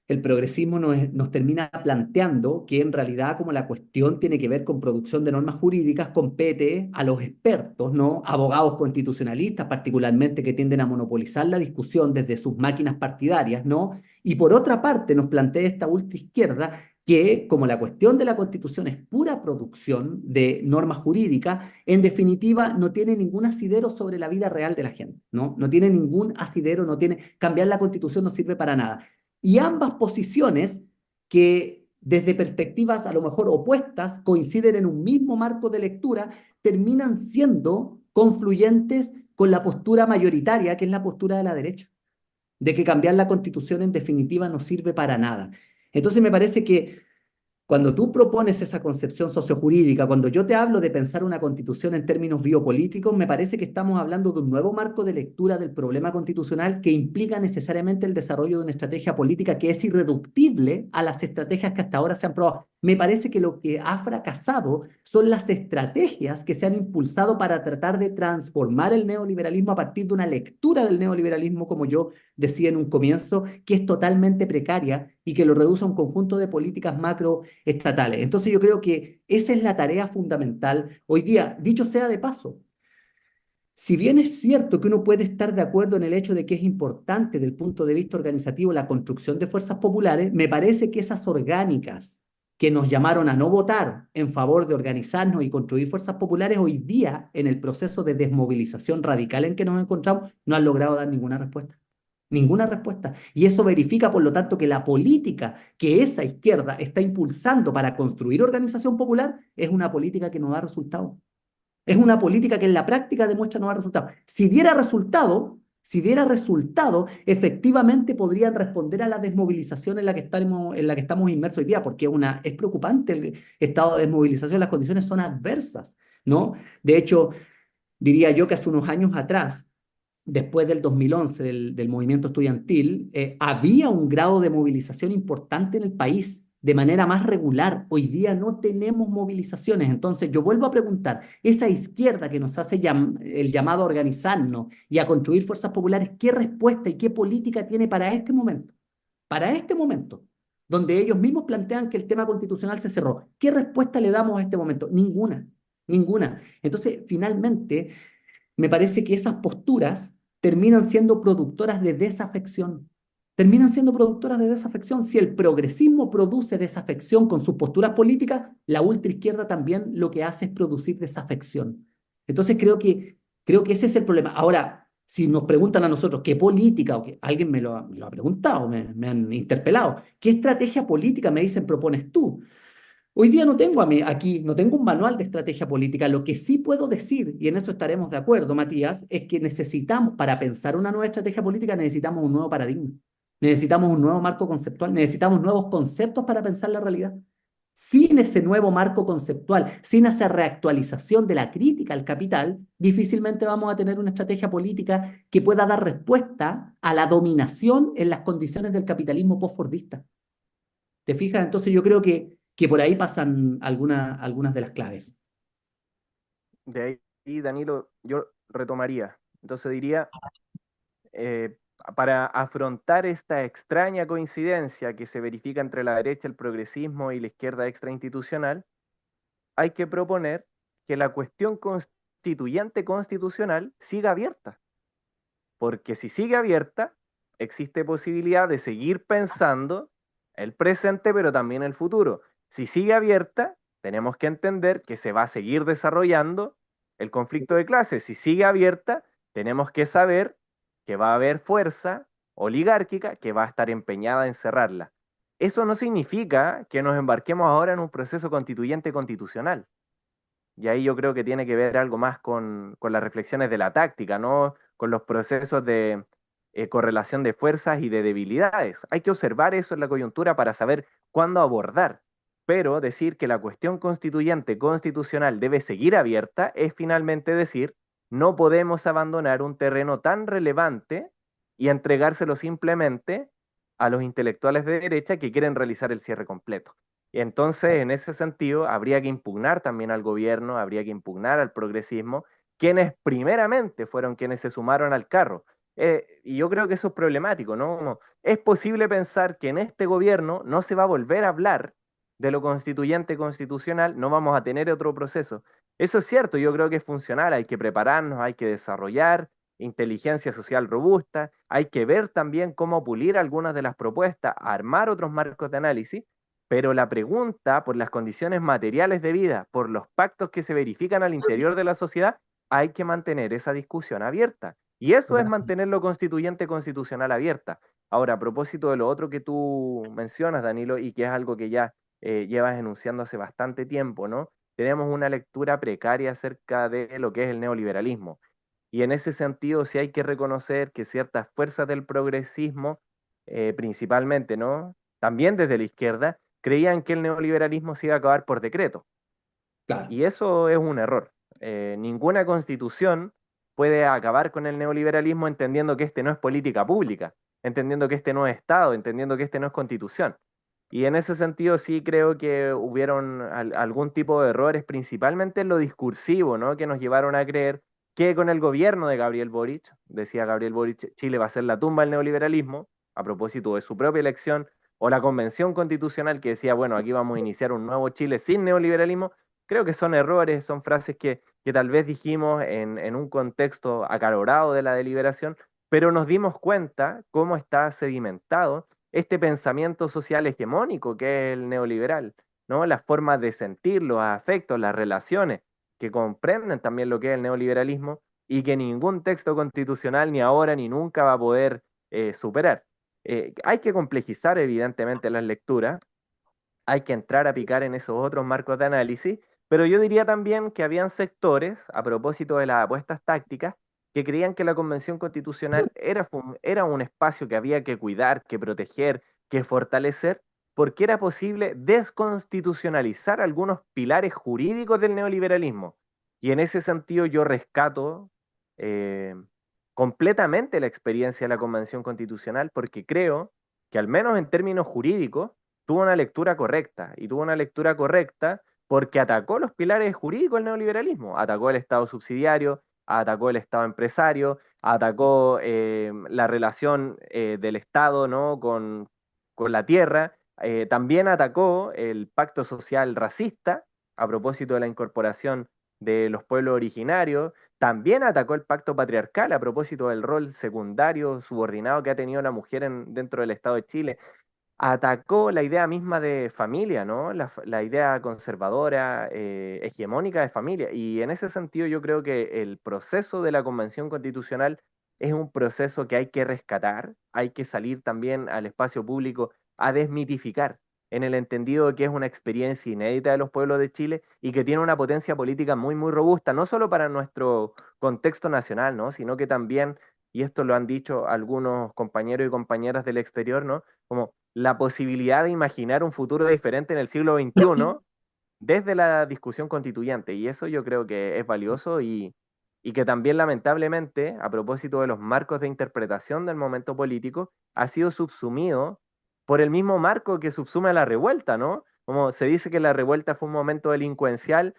el progresismo nos termina planteando que en realidad como la cuestión tiene que ver con producción de normas jurídicas, compete a los expertos, ¿no? Abogados constitucionalistas particularmente que tienden a monopolizar la discusión desde sus máquinas partidarias, ¿no? Y por otra parte nos plantea esta ultraizquierda que como la cuestión de la Constitución es pura producción de normas jurídicas, en definitiva no tiene ningún asidero sobre la vida real de la gente, ¿no? No tiene ningún asidero, no tiene, cambiar la Constitución no sirve para nada. Y ambas posiciones, que desde perspectivas a lo mejor opuestas coinciden en un mismo marco de lectura, terminan siendo confluyentes con la postura mayoritaria, que es la postura de la derecha, de que cambiar la constitución en definitiva no sirve para nada. Entonces me parece que cuando tú propones esa concepción sociojurídica, cuando yo te hablo de pensar una constitución en términos biopolíticos, me parece que estamos hablando de un nuevo marco de lectura del problema constitucional que implica necesariamente el desarrollo de una estrategia política que es irreductible a las estrategias que hasta ahora se han probado. Me parece que lo que ha fracasado son las estrategias que se han impulsado para tratar de transformar el neoliberalismo a partir de una lectura del neoliberalismo, como yo decía en un comienzo, que es totalmente precaria y que lo reduce a un conjunto de políticas macro estatales. Entonces yo creo que esa es la tarea fundamental hoy día. Dicho sea de paso, si bien es cierto que uno puede estar de acuerdo en el hecho de que es importante desde el punto de vista organizativo la construcción de fuerzas populares, me parece que esas orgánicas que nos llamaron a no votar en favor de organizarnos y construir fuerzas populares, hoy día, en el proceso de desmovilización radical en que nos encontramos, no han logrado dar ninguna respuesta. Ninguna respuesta. Y eso verifica, por lo tanto, que la política que esa izquierda está impulsando para construir organización popular es una política que no da resultado. Es una política que en la práctica demuestra no dar resultado. Si diera resultado, efectivamente podrían responder a la desmovilización en la que estamos inmersos hoy día, porque es preocupante el estado de desmovilización, las condiciones son adversas, ¿no? De hecho, diría yo que hace unos años atrás, después del 2011, del movimiento estudiantil, había un grado de movilización importante en el país de manera más regular. Hoy día no tenemos movilizaciones. Entonces yo vuelvo a preguntar, esa izquierda que nos hace el llamado a organizarnos y a construir fuerzas populares, ¿qué respuesta y qué política tiene para este momento? Para este momento, donde ellos mismos plantean que el tema constitucional se cerró. ¿Qué respuesta le damos a este momento? Ninguna, ninguna. Entonces, finalmente, me parece que esas posturas terminan siendo productoras de desafección. Terminan siendo productoras de desafección. Si el progresismo produce desafección con sus posturas políticas, la ultraizquierda también lo que hace es producir desafección. Entonces creo que ese es el problema. Ahora, si nos preguntan a nosotros qué política, o que alguien me lo ha preguntado, me han interpelado, ¿qué estrategia política me dicen propones tú? Hoy día no tengo aquí, no tengo un manual de estrategia política. Lo que sí puedo decir, y en eso estaremos de acuerdo, Matías, es que necesitamos, para pensar una nueva estrategia política, necesitamos un nuevo paradigma. Necesitamos un nuevo marco conceptual, necesitamos nuevos conceptos para pensar la realidad. Sin ese nuevo marco conceptual, sin esa reactualización de la crítica al capital, difícilmente vamos a tener una estrategia política que pueda dar respuesta a la dominación en las condiciones del capitalismo postfordista. ¿Te fijas? Entonces yo creo que por ahí pasan algunas de las claves. De ahí, Danilo, yo retomaría. Entonces diría, eh, para afrontar esta extraña coincidencia que se verifica entre la derecha, el progresismo y la izquierda extrainstitucional, hay que proponer que la cuestión constituyente constitucional siga abierta, porque si sigue abierta, existe posibilidad de seguir pensando el presente, pero también el futuro. Si sigue abierta, tenemos que entender que se va a seguir desarrollando el conflicto de clases. Si sigue abierta, tenemos que saber que va a haber fuerza oligárquica que va a estar empeñada en cerrarla. Eso no significa que nos embarquemos ahora en un proceso constituyente constitucional. Y ahí yo creo que tiene que ver algo más con las reflexiones de la táctica, ¿no? Con los procesos de correlación de fuerzas y de debilidades. Hay que observar eso en la coyuntura para saber cuándo abordar. Pero decir que la cuestión constituyente constitucional debe seguir abierta es finalmente decir, no podemos abandonar un terreno tan relevante y entregárselo simplemente a los intelectuales de derecha que quieren realizar el cierre completo. Y entonces, en ese sentido, habría que impugnar también al gobierno, habría que impugnar al progresismo, quienes primeramente fueron quienes se sumaron al carro. Y yo creo que eso es problemático, ¿no? Como, es posible pensar que en este gobierno no se va a volver a hablar de lo constituyente constitucional, no vamos a tener otro proceso. Eso es cierto, yo creo que es funcional, hay que prepararnos, hay que desarrollar inteligencia social robusta, hay que ver también cómo pulir algunas de las propuestas, armar otros marcos de análisis, pero la pregunta por las condiciones materiales de vida, por los pactos que se verifican al interior de la sociedad, hay que mantener esa discusión abierta. Y eso es Total. mantener lo constituyente constitucional abierta. Ahora, a propósito de lo otro que tú mencionas, Danilo, y que es algo que ya llevas enunciando hace bastante tiempo, ¿no? Tenemos una lectura precaria acerca de lo que es el neoliberalismo. Y en ese sentido sí hay que reconocer que ciertas fuerzas del progresismo, principalmente, ¿no? También desde la izquierda, creían que el neoliberalismo se iba a acabar por decreto. Claro, Y eso es un error. Ninguna constitución puede acabar con el neoliberalismo entendiendo que este no es política pública, entendiendo que este no es Estado, entendiendo que este no es constitución. Y en ese sentido sí creo que hubieron algún tipo de errores, principalmente en lo discursivo, ¿no? Que nos llevaron a creer que con el gobierno de Gabriel Boric, decía Gabriel Boric, Chile va a ser la tumba del neoliberalismo, a propósito de su propia elección, o la convención constitucional que decía, bueno, aquí vamos a iniciar un nuevo Chile sin neoliberalismo. Creo que son errores, son frases que tal vez dijimos en un contexto acalorado de la deliberación, pero nos dimos cuenta cómo está sedimentado este pensamiento social hegemónico que es el neoliberal, ¿no? Las formas de sentir, los afectos, las relaciones, que comprenden también lo que es el neoliberalismo y que ningún texto constitucional ni ahora ni nunca va a poder superar. Hay que complejizar evidentemente las lecturas, hay que entrar a picar en esos otros marcos de análisis, pero yo diría también que habían sectores, a propósito de las apuestas tácticas, que creían que la Convención Constitucional era un espacio que había que cuidar, que proteger, que fortalecer, porque era posible desconstitucionalizar algunos pilares jurídicos del neoliberalismo. Y en ese sentido yo rescato eh, completamente la experiencia de la Convención Constitucional porque creo que al menos en términos jurídicos, tuvo una lectura correcta, y tuvo una lectura correcta porque atacó los pilares jurídicos del neoliberalismo, atacó el Estado subsidiario, atacó el Estado empresario, atacó la relación del Estado, ¿no? con la tierra, también atacó el pacto social racista a propósito de la incorporación de los pueblos originarios, también atacó el pacto patriarcal a propósito del rol secundario, subordinado que ha tenido la mujer dentro del Estado de Chile, atacó la idea misma de familia, ¿no? La idea conservadora, hegemónica de familia. Y en ese sentido yo creo que el proceso de la Convención Constitucional es un proceso que hay que rescatar, hay que salir también al espacio público a desmitificar, en el entendido de que es una experiencia inédita de los pueblos de Chile y que tiene una potencia política muy, muy robusta, no solo para nuestro contexto nacional, ¿no? Sino que también, y esto lo han dicho algunos compañeros y compañeras del exterior, ¿no? Como la posibilidad de imaginar un futuro diferente en el siglo XXI desde la discusión constituyente. Y eso yo creo que es valioso y que también lamentablemente, a propósito de los marcos de interpretación del momento político, ha sido subsumido por el mismo marco que subsume a la revuelta, ¿no? Como se dice que la revuelta fue un momento delincuencial,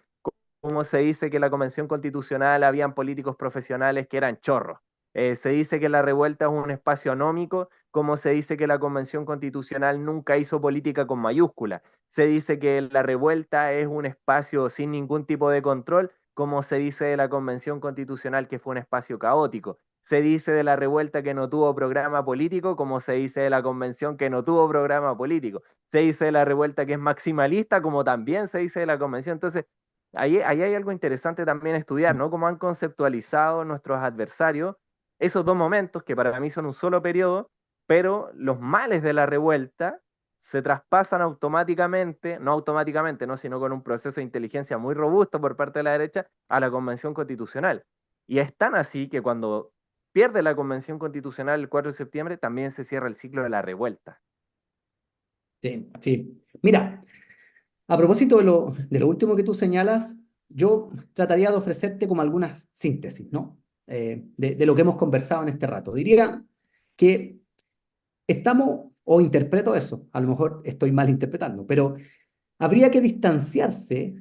como se dice que la Convención Constitucional habían políticos profesionales que eran chorros. Se dice que la revuelta es un espacio anómico, como se dice que la Convención Constitucional nunca hizo política con mayúscula. Se dice que la revuelta es un espacio sin ningún tipo de control, como se dice de la Convención Constitucional que fue un espacio caótico. Se dice de la revuelta que no tuvo programa político, como se dice de la Convención que no tuvo programa político. Se dice de la revuelta que es maximalista, como también se dice de la Convención. Entonces, ahí hay algo interesante también estudiar, ¿no? Cómo han conceptualizado nuestros adversarios esos dos momentos, que para mí son un solo periodo, pero los males de la revuelta se traspasan automáticamente, no automáticamente, ¿no? Sino con un proceso de inteligencia muy robusto por parte de la derecha a la Convención Constitucional. Y es tan así que cuando pierde la convención constitucional el 4 de septiembre, también se cierra el ciclo de la revuelta. Sí, sí. Mira, a propósito de lo último que tú señalas, yo trataría de ofrecerte como algunas síntesis, ¿no? De lo que hemos conversado en este rato. Diría que estamos, o interpreto eso, a lo mejor estoy mal interpretando, pero habría que distanciarse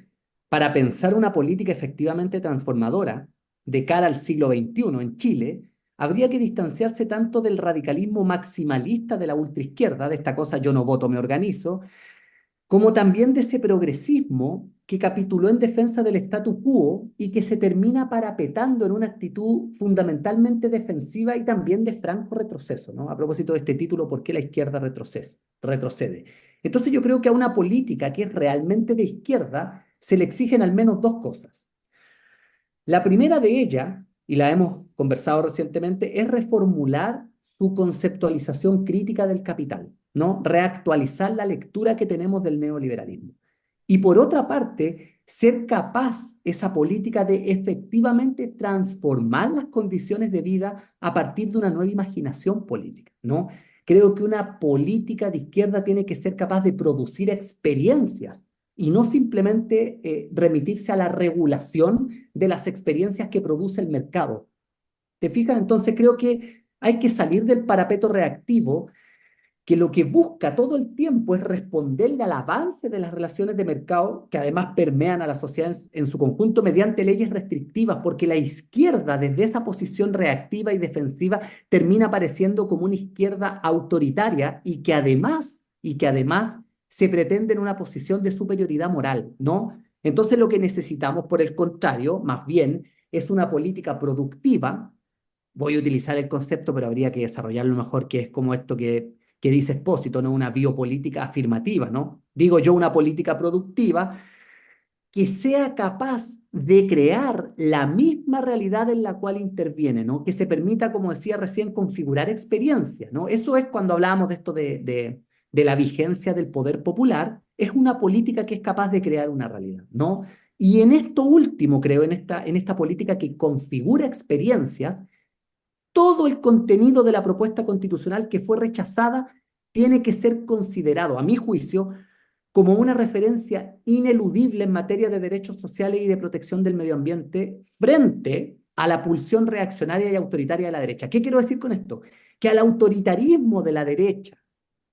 para pensar una política efectivamente transformadora de cara al siglo XXI en Chile. Habría que distanciarse tanto del radicalismo maximalista de la ultraizquierda, de esta cosa yo no voto, me organizo, como también de ese progresismo que capituló en defensa del statu quo y que se termina parapetando en una actitud fundamentalmente defensiva y también de franco retroceso, ¿no? A propósito de este título, ¿por qué la izquierda retrocede? Entonces yo creo que a una política que es realmente de izquierda se le exigen al menos dos cosas. La primera de ellas, y la hemos conversado recientemente, es reformular su conceptualización crítica del capital, ¿no? Reactualizar la lectura que tenemos del neoliberalismo. Y por otra parte, ser capaz esa política de efectivamente transformar las condiciones de vida a partir de una nueva imaginación política, ¿no? Creo que una política de izquierda tiene que ser capaz de producir experiencias y no simplemente remitirse a la regulación de las experiencias que produce el mercado. ¿Te fijas? Entonces creo que hay que salir del parapeto reactivo que lo que busca todo el tiempo es responderle al avance de las relaciones de mercado que además permean a la sociedad en su conjunto mediante leyes restrictivas, porque la izquierda desde esa posición reactiva y defensiva termina apareciendo como una izquierda autoritaria y que además se pretende en una posición de superioridad moral, ¿no? Entonces lo que necesitamos, por el contrario, más bien, es una política productiva. Voy a utilizar el concepto, pero habría que desarrollarlo mejor, que es como esto que dice Espósito, ¿no? Una biopolítica afirmativa, ¿no? Digo yo, una política productiva que sea capaz de crear la misma realidad en la cual interviene, ¿no? Que se permita, como decía recién, configurar experiencias, ¿no? Eso es cuando hablábamos de esto de la vigencia del poder popular, es una política que es capaz de crear una realidad, ¿no? Y en esto último, creo, en esta política que configura experiencias, todo el contenido de la propuesta constitucional que fue rechazada tiene que ser considerado, a mi juicio, como una referencia ineludible en materia de derechos sociales y de protección del medio ambiente frente a la pulsión reaccionaria y autoritaria de la derecha. ¿Qué quiero decir con esto? Que al autoritarismo de la derecha,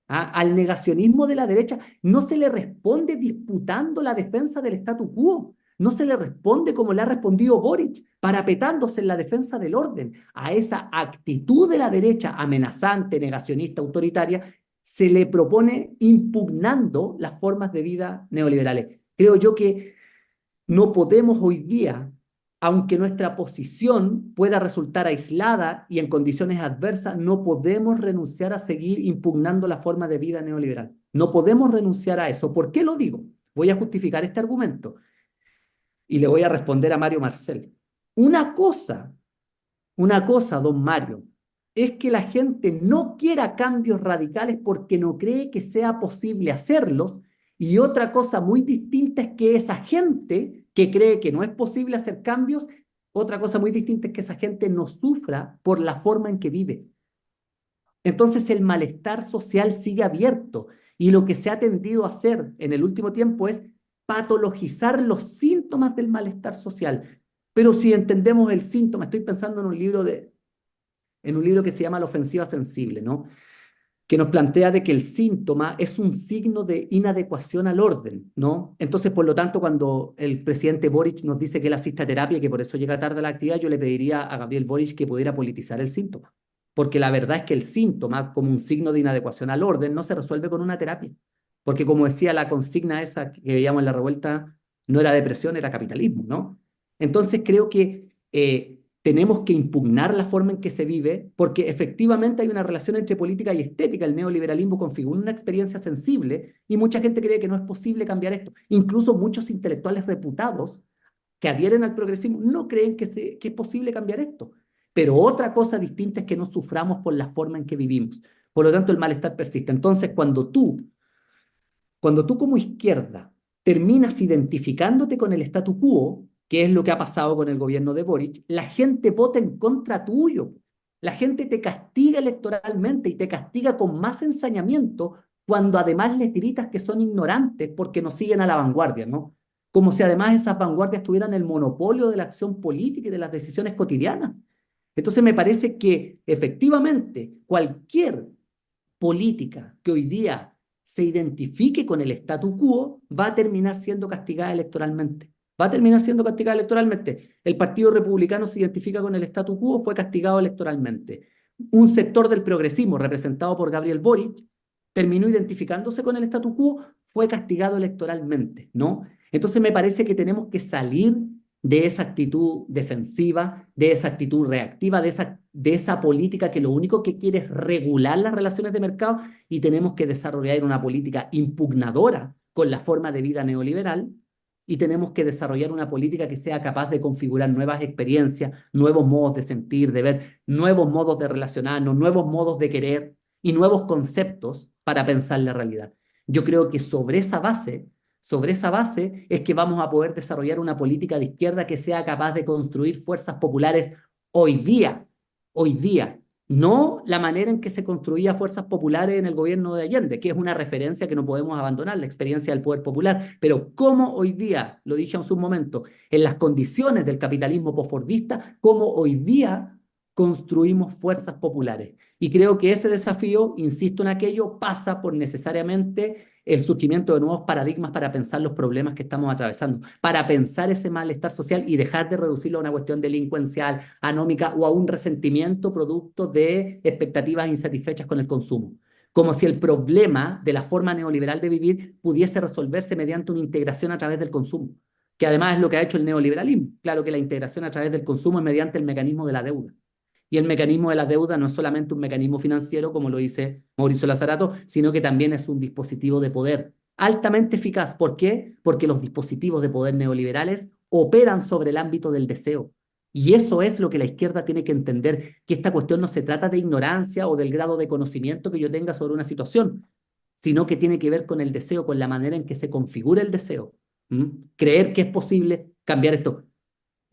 al negacionismo de la derecha, no se le responde disputando la defensa del statu quo, no se le responde como le ha respondido Boric, parapetándose en la defensa del orden. A esa actitud de la derecha amenazante, negacionista, autoritaria, se le propone impugnando las formas de vida neoliberales. Creo yo que no podemos hoy día, aunque nuestra posición pueda resultar aislada y en condiciones adversas, no podemos renunciar a seguir impugnando la forma de vida neoliberal. No podemos renunciar a eso. ¿Por qué lo digo? Voy a justificar este argumento y le voy a responder a Mario Marcel. Una cosa, una cosa, don Mario, es que la gente no quiera cambios radicales porque no cree que sea posible hacerlos. Y otra cosa muy distinta es que esa gente que cree que no es posible hacer cambios, otra cosa muy distinta es que esa gente no sufra por la forma en que vive. Entonces el malestar social sigue abierto y lo que se ha tendido a hacer en el último tiempo es patologizar los síntomas del malestar social. Pero si entendemos el síntoma, estoy pensando en un libro que se llama La ofensiva sensible, ¿no? Que nos plantea de que el síntoma es un signo de inadecuación al orden, ¿no? Entonces, por lo tanto, cuando el presidente Boric nos dice que él asiste a terapia y que por eso llega tarde a la actividad, yo le pediría a Gabriel Boric que pudiera politizar el síntoma. Porque la verdad es que el síntoma, como un signo de inadecuación al orden, no se resuelve con una terapia. Porque como decía la consigna esa que veíamos en la revuelta, no era depresión, era capitalismo, ¿no? Entonces creo que tenemos que impugnar la forma en que se vive, porque efectivamente hay una relación entre política y estética. El neoliberalismo configura una experiencia sensible y mucha gente cree que no es posible cambiar esto. Incluso muchos intelectuales reputados que adhieren al progresismo no creen que es posible cambiar esto. Pero otra cosa distinta es que no suframos por la forma en que vivimos. Por lo tanto, el malestar persiste. Entonces, cuando tú como izquierda terminas identificándote con el statu quo, que es lo que ha pasado con el gobierno de Boric, la gente vota en contra tuyo. La gente te castiga electoralmente y te castiga con más ensañamiento cuando además les gritas que son ignorantes porque no siguen a la vanguardia, ¿no? Como si además esas vanguardias tuvieran el monopolio de la acción política y de las decisiones cotidianas. Entonces me parece que efectivamente cualquier política que hoy día se identifique con el statu quo va a terminar siendo castigada electoralmente. Va a terminar siendo castigada electoralmente. El Partido Republicano se identifica con el statu quo, fue castigado electoralmente. Un sector del progresismo, representado por Gabriel Boric, terminó identificándose con el statu quo, fue castigado electoralmente, ¿no? Entonces me parece que tenemos que salir de esa actitud defensiva, de esa actitud reactiva, de esa política que lo único que quiere es regular las relaciones de mercado y tenemos que desarrollar una política impugnadora con la forma de vida neoliberal y tenemos que desarrollar una política que sea capaz de configurar nuevas experiencias, nuevos modos de sentir, de ver, nuevos modos de relacionarnos, nuevos modos de querer y nuevos conceptos para pensar la realidad. Yo creo que sobre esa base es que vamos a poder desarrollar una política de izquierda que sea capaz de construir fuerzas populares hoy día, hoy día. No la manera en que se construía fuerzas populares en el gobierno de Allende, que es una referencia que no podemos abandonar, la experiencia del poder popular, pero cómo hoy día, lo dije hace un momento, en las condiciones del capitalismo posfordista, cómo hoy día construimos fuerzas populares. Y creo que ese desafío, insisto en aquello, pasa por necesariamente el surgimiento de nuevos paradigmas para pensar los problemas que estamos atravesando, para pensar ese malestar social y dejar de reducirlo a una cuestión delincuencial, anómica o a un resentimiento producto de expectativas insatisfechas con el consumo. Como si el problema de la forma neoliberal de vivir pudiese resolverse mediante una integración a través del consumo, que además es lo que ha hecho el neoliberalismo. Claro que la integración a través del consumo es mediante el mecanismo de la deuda. Y el mecanismo de la deuda no es solamente un mecanismo financiero, como lo dice Mauricio Lazarato, sino que también es un dispositivo de poder altamente eficaz. ¿Por qué? Porque los dispositivos de poder neoliberales operan sobre el ámbito del deseo. Y eso es lo que la izquierda tiene que entender, que esta cuestión no se trata de ignorancia o del grado de conocimiento que yo tenga sobre una situación, sino que tiene que ver con el deseo, con la manera en que se configura el deseo. ¿Mm? Creer que es posible cambiar esto.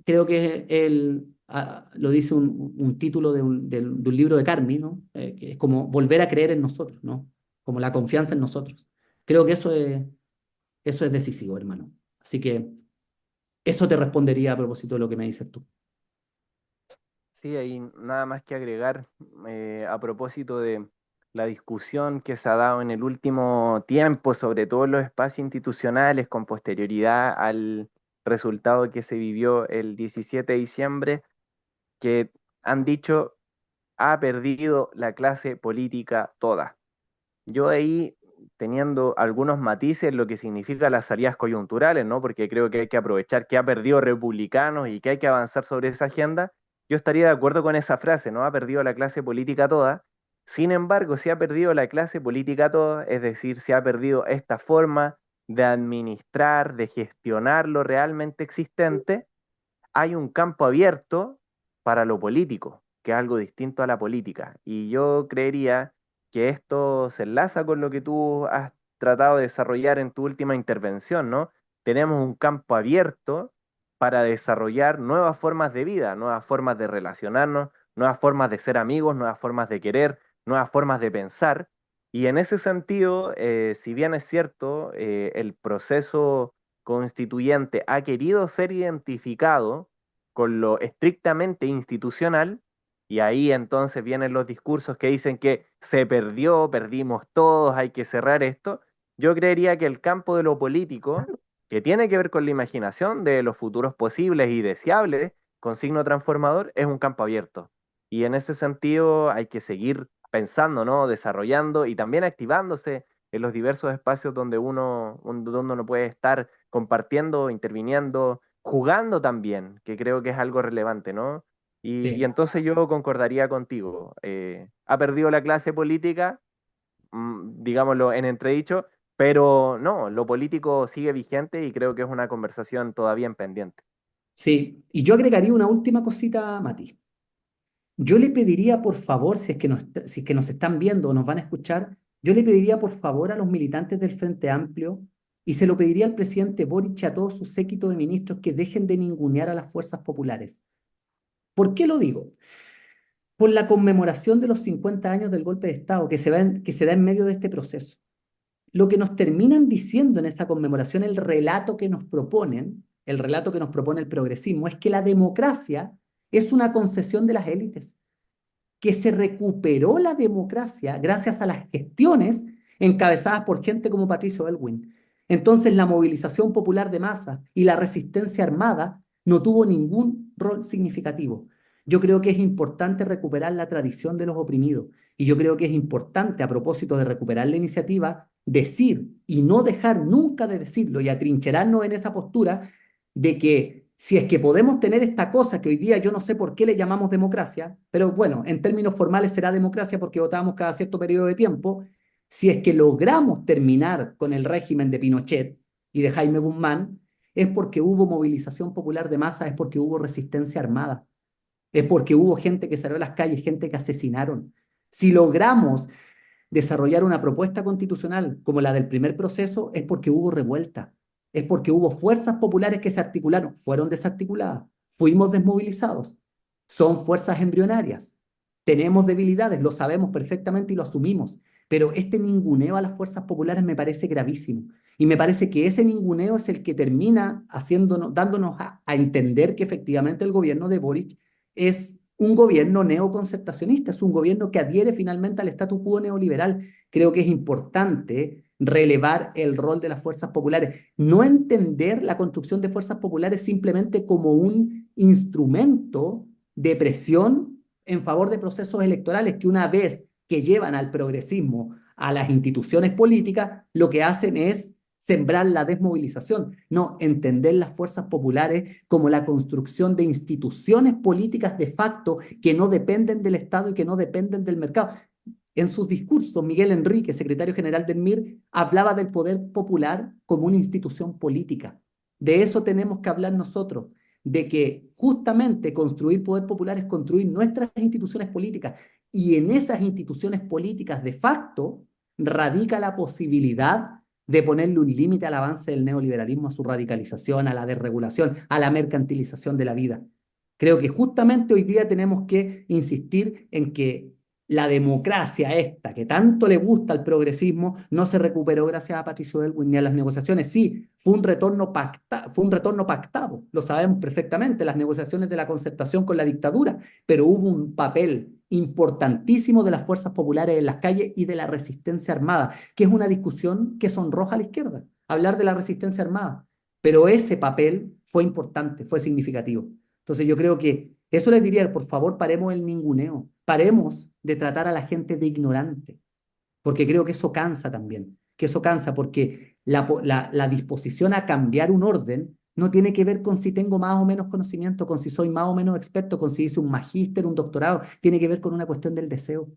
Creo que lo dice un título de un libro de Carmi, ¿no? Que es como volver a creer en nosotros, ¿no? Como la confianza en nosotros. Creo que eso es decisivo, hermano. Así que eso te respondería a propósito de lo que me dices tú. Sí, hay nada más que agregar a propósito de la discusión que se ha dado en el último tiempo, sobre todo en los espacios institucionales, con posterioridad al resultado que se vivió el 17 de diciembre, que han dicho, ha perdido la clase política toda. Yo ahí, teniendo algunos matices en lo que significa las salidas coyunturales, ¿no? Porque creo que hay que aprovechar que ha perdido republicanos y que hay que avanzar sobre esa agenda, yo estaría de acuerdo con esa frase, ¿no? Ha perdido la clase política toda. Sin embargo, si ha perdido la clase política toda, es decir, si ha perdido esta forma de administrar, de gestionar lo realmente existente, hay un campo abierto para lo político, que es algo distinto a la política. Y yo creería que esto se enlaza con lo que tú has tratado de desarrollar en tu última intervención, ¿no? Tenemos un campo abierto para desarrollar nuevas formas de vida, nuevas formas de relacionarnos, nuevas formas de ser amigos, nuevas formas de querer, nuevas formas de pensar. Y en ese sentido, si bien es cierto, el proceso constituyente ha querido ser identificado con lo estrictamente institucional, y ahí entonces vienen los discursos que dicen que se perdió, perdimos todos, hay que cerrar esto. Yo creería que el campo de lo político, que tiene que ver con la imaginación de los futuros posibles y deseables, con signo transformador, es un campo abierto. Y en ese sentido hay que seguir pensando, ¿no? Desarrollando y también activándose en los diversos espacios donde uno puede estar compartiendo, interviniendo, jugando también, que creo que es algo relevante, ¿no? Y Sí. entonces yo concordaría contigo. Ha perdido la clase política, digámoslo en entredicho, pero no, lo político sigue vigente y creo que es una conversación todavía en pendiente. Sí, y yo agregaría una última cosita, Mati. Yo le pediría, por favor, si es que nos están viendo o nos van a escuchar, yo le pediría, por favor, a los militantes del Frente Amplio y se lo pediría al presidente Boric y a todo su séquito de ministros que dejen de ningunear a las fuerzas populares. ¿Por qué lo digo? por la conmemoración de los 50 años del golpe de Estado que se da en medio de este proceso. Lo que nos terminan diciendo en esa conmemoración, el relato que nos proponen, el relato que nos propone el progresismo, es que la democracia es una concesión de las élites, que se recuperó la democracia gracias a las gestiones encabezadas por gente como Patricio Elwin. Entonces la movilización popular de masa y la resistencia armada no tuvo ningún rol significativo. Yo creo que es importante recuperar la tradición de los oprimidos y yo creo que es importante, a propósito de recuperar la iniciativa, decir y no dejar nunca de decirlo y atrincherarnos en esa postura de que si es que podemos tener esta cosa que hoy día yo no sé por qué le llamamos democracia, pero bueno, en términos formales será democracia porque votamos cada cierto periodo de tiempo, si es que logramos terminar con el régimen de Pinochet y de Jaime Guzmán, es porque hubo movilización popular de masa, es porque hubo resistencia armada, es porque hubo gente que salió a las calles, gente que asesinaron. Si logramos desarrollar una propuesta constitucional como la del primer proceso, es porque hubo revuelta, es porque hubo fuerzas populares que se articularon, fueron desarticuladas, fuimos desmovilizados, son fuerzas embrionarias, tenemos debilidades, lo sabemos perfectamente y lo asumimos, pero este ninguneo a las fuerzas populares me parece gravísimo. Y me parece que ese ninguneo es el que termina dándonos a entender que efectivamente el gobierno de Boric es un gobierno neoconcertacionista, es un gobierno que adhiere finalmente al statu quo neoliberal. Creo que es importante relevar el rol de las fuerzas populares, no entender la construcción de fuerzas populares simplemente como un instrumento de presión en favor de procesos electorales que una vez que llevan al progresismo a las instituciones políticas, lo que hacen es sembrar la desmovilización, no entender las fuerzas populares como la construcción de instituciones políticas de facto que no dependen del Estado y que no dependen del mercado. En sus discursos, Miguel Enrique, secretario general del MIR, hablaba del poder popular como una institución política. De eso tenemos que hablar nosotros, de que justamente construir poder popular es construir nuestras instituciones políticas y en esas instituciones políticas de facto radica la posibilidad de ponerle un límite al avance del neoliberalismo, a su radicalización, a la desregulación, a la mercantilización de la vida. Creo que justamente hoy día tenemos que insistir en que la democracia esta, que tanto le gusta al progresismo, no se recuperó gracias a Patricio Elwin ni a las negociaciones. Sí, fue un retorno pactado, lo sabemos perfectamente, las negociaciones de la concertación con la dictadura, pero hubo un papel importantísimo de las fuerzas populares en las calles y de la resistencia armada, que es una discusión que sonroja a la izquierda, hablar de la resistencia armada. Pero ese papel fue importante, fue significativo. Entonces yo creo que eso les diría, por favor, paremos el ninguneo, paremos de tratar a la gente de ignorante, porque creo que eso cansa también, que eso cansa porque la disposición a cambiar un orden no tiene que ver con si tengo más o menos conocimiento, con si soy más o menos experto, con si hice un magíster, un doctorado, tiene que ver con una cuestión del deseo,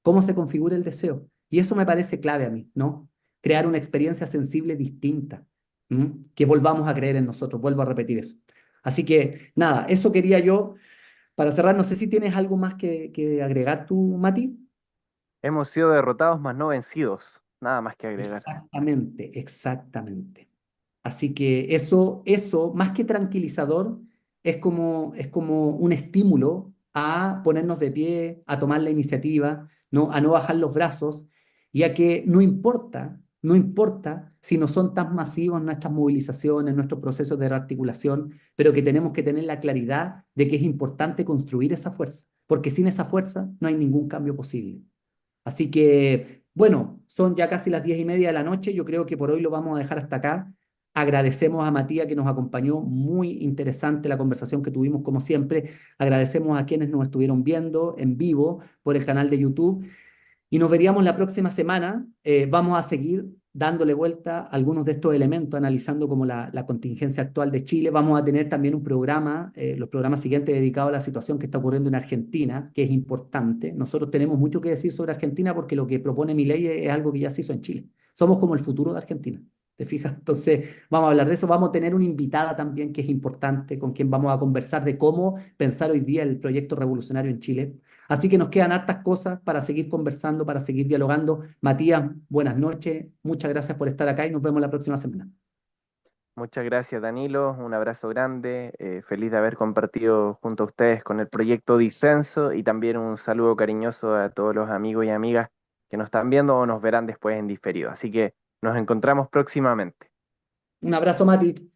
cómo se configura el deseo. Y eso me parece clave a mí, ¿no? Crear una experiencia sensible distinta, ¿m? Que volvamos a creer en nosotros, vuelvo a repetir eso. Así que nada, eso quería yo. Para cerrar, no sé si tienes algo más que agregar tú, Mati. Hemos sido derrotados, mas no vencidos. Nada más que agregar. Exactamente, exactamente. Así que eso, más que tranquilizador, es como un estímulo a ponernos de pie, a tomar la iniciativa, ¿no? A no bajar los brazos, ya que no importa si no son tan masivos nuestras movilizaciones, nuestros procesos de rearticulación, pero que tenemos que tener la claridad de que es importante construir esa fuerza, porque sin esa fuerza no hay ningún cambio posible. Así que, bueno, son ya casi las 10:30 de la noche. Yo creo que por hoy lo vamos a dejar hasta acá. Agradecemos a Matías que nos acompañó. Muy interesante la conversación que tuvimos, como siempre. Agradecemos a quienes nos estuvieron viendo en vivo por el canal de YouTube. Y nos veríamos la próxima semana. Vamos a seguir dándole vuelta a algunos de estos elementos, analizando como la contingencia actual de Chile. Vamos a tener también un programa, los programas siguientes dedicados a la situación que está ocurriendo en Argentina, que es importante. Nosotros tenemos mucho que decir sobre Argentina porque lo que propone Milei es algo que ya se hizo en Chile. Somos como el futuro de Argentina. ¿Te fijas? Entonces, vamos a hablar de eso. Vamos a tener una invitada también que es importante, con quien vamos a conversar de cómo pensar hoy día el proyecto revolucionario en Chile. Así que nos quedan hartas cosas para seguir conversando, para seguir dialogando. Matías, buenas noches. Muchas gracias por estar acá y nos vemos la próxima semana. Muchas gracias, Danilo. Un abrazo grande. Feliz de haber compartido junto a ustedes con el proyecto Disenso y también un saludo cariñoso a todos los amigos y amigas que nos están viendo o nos verán después en diferido. Así que nos encontramos próximamente. Un abrazo, Mati.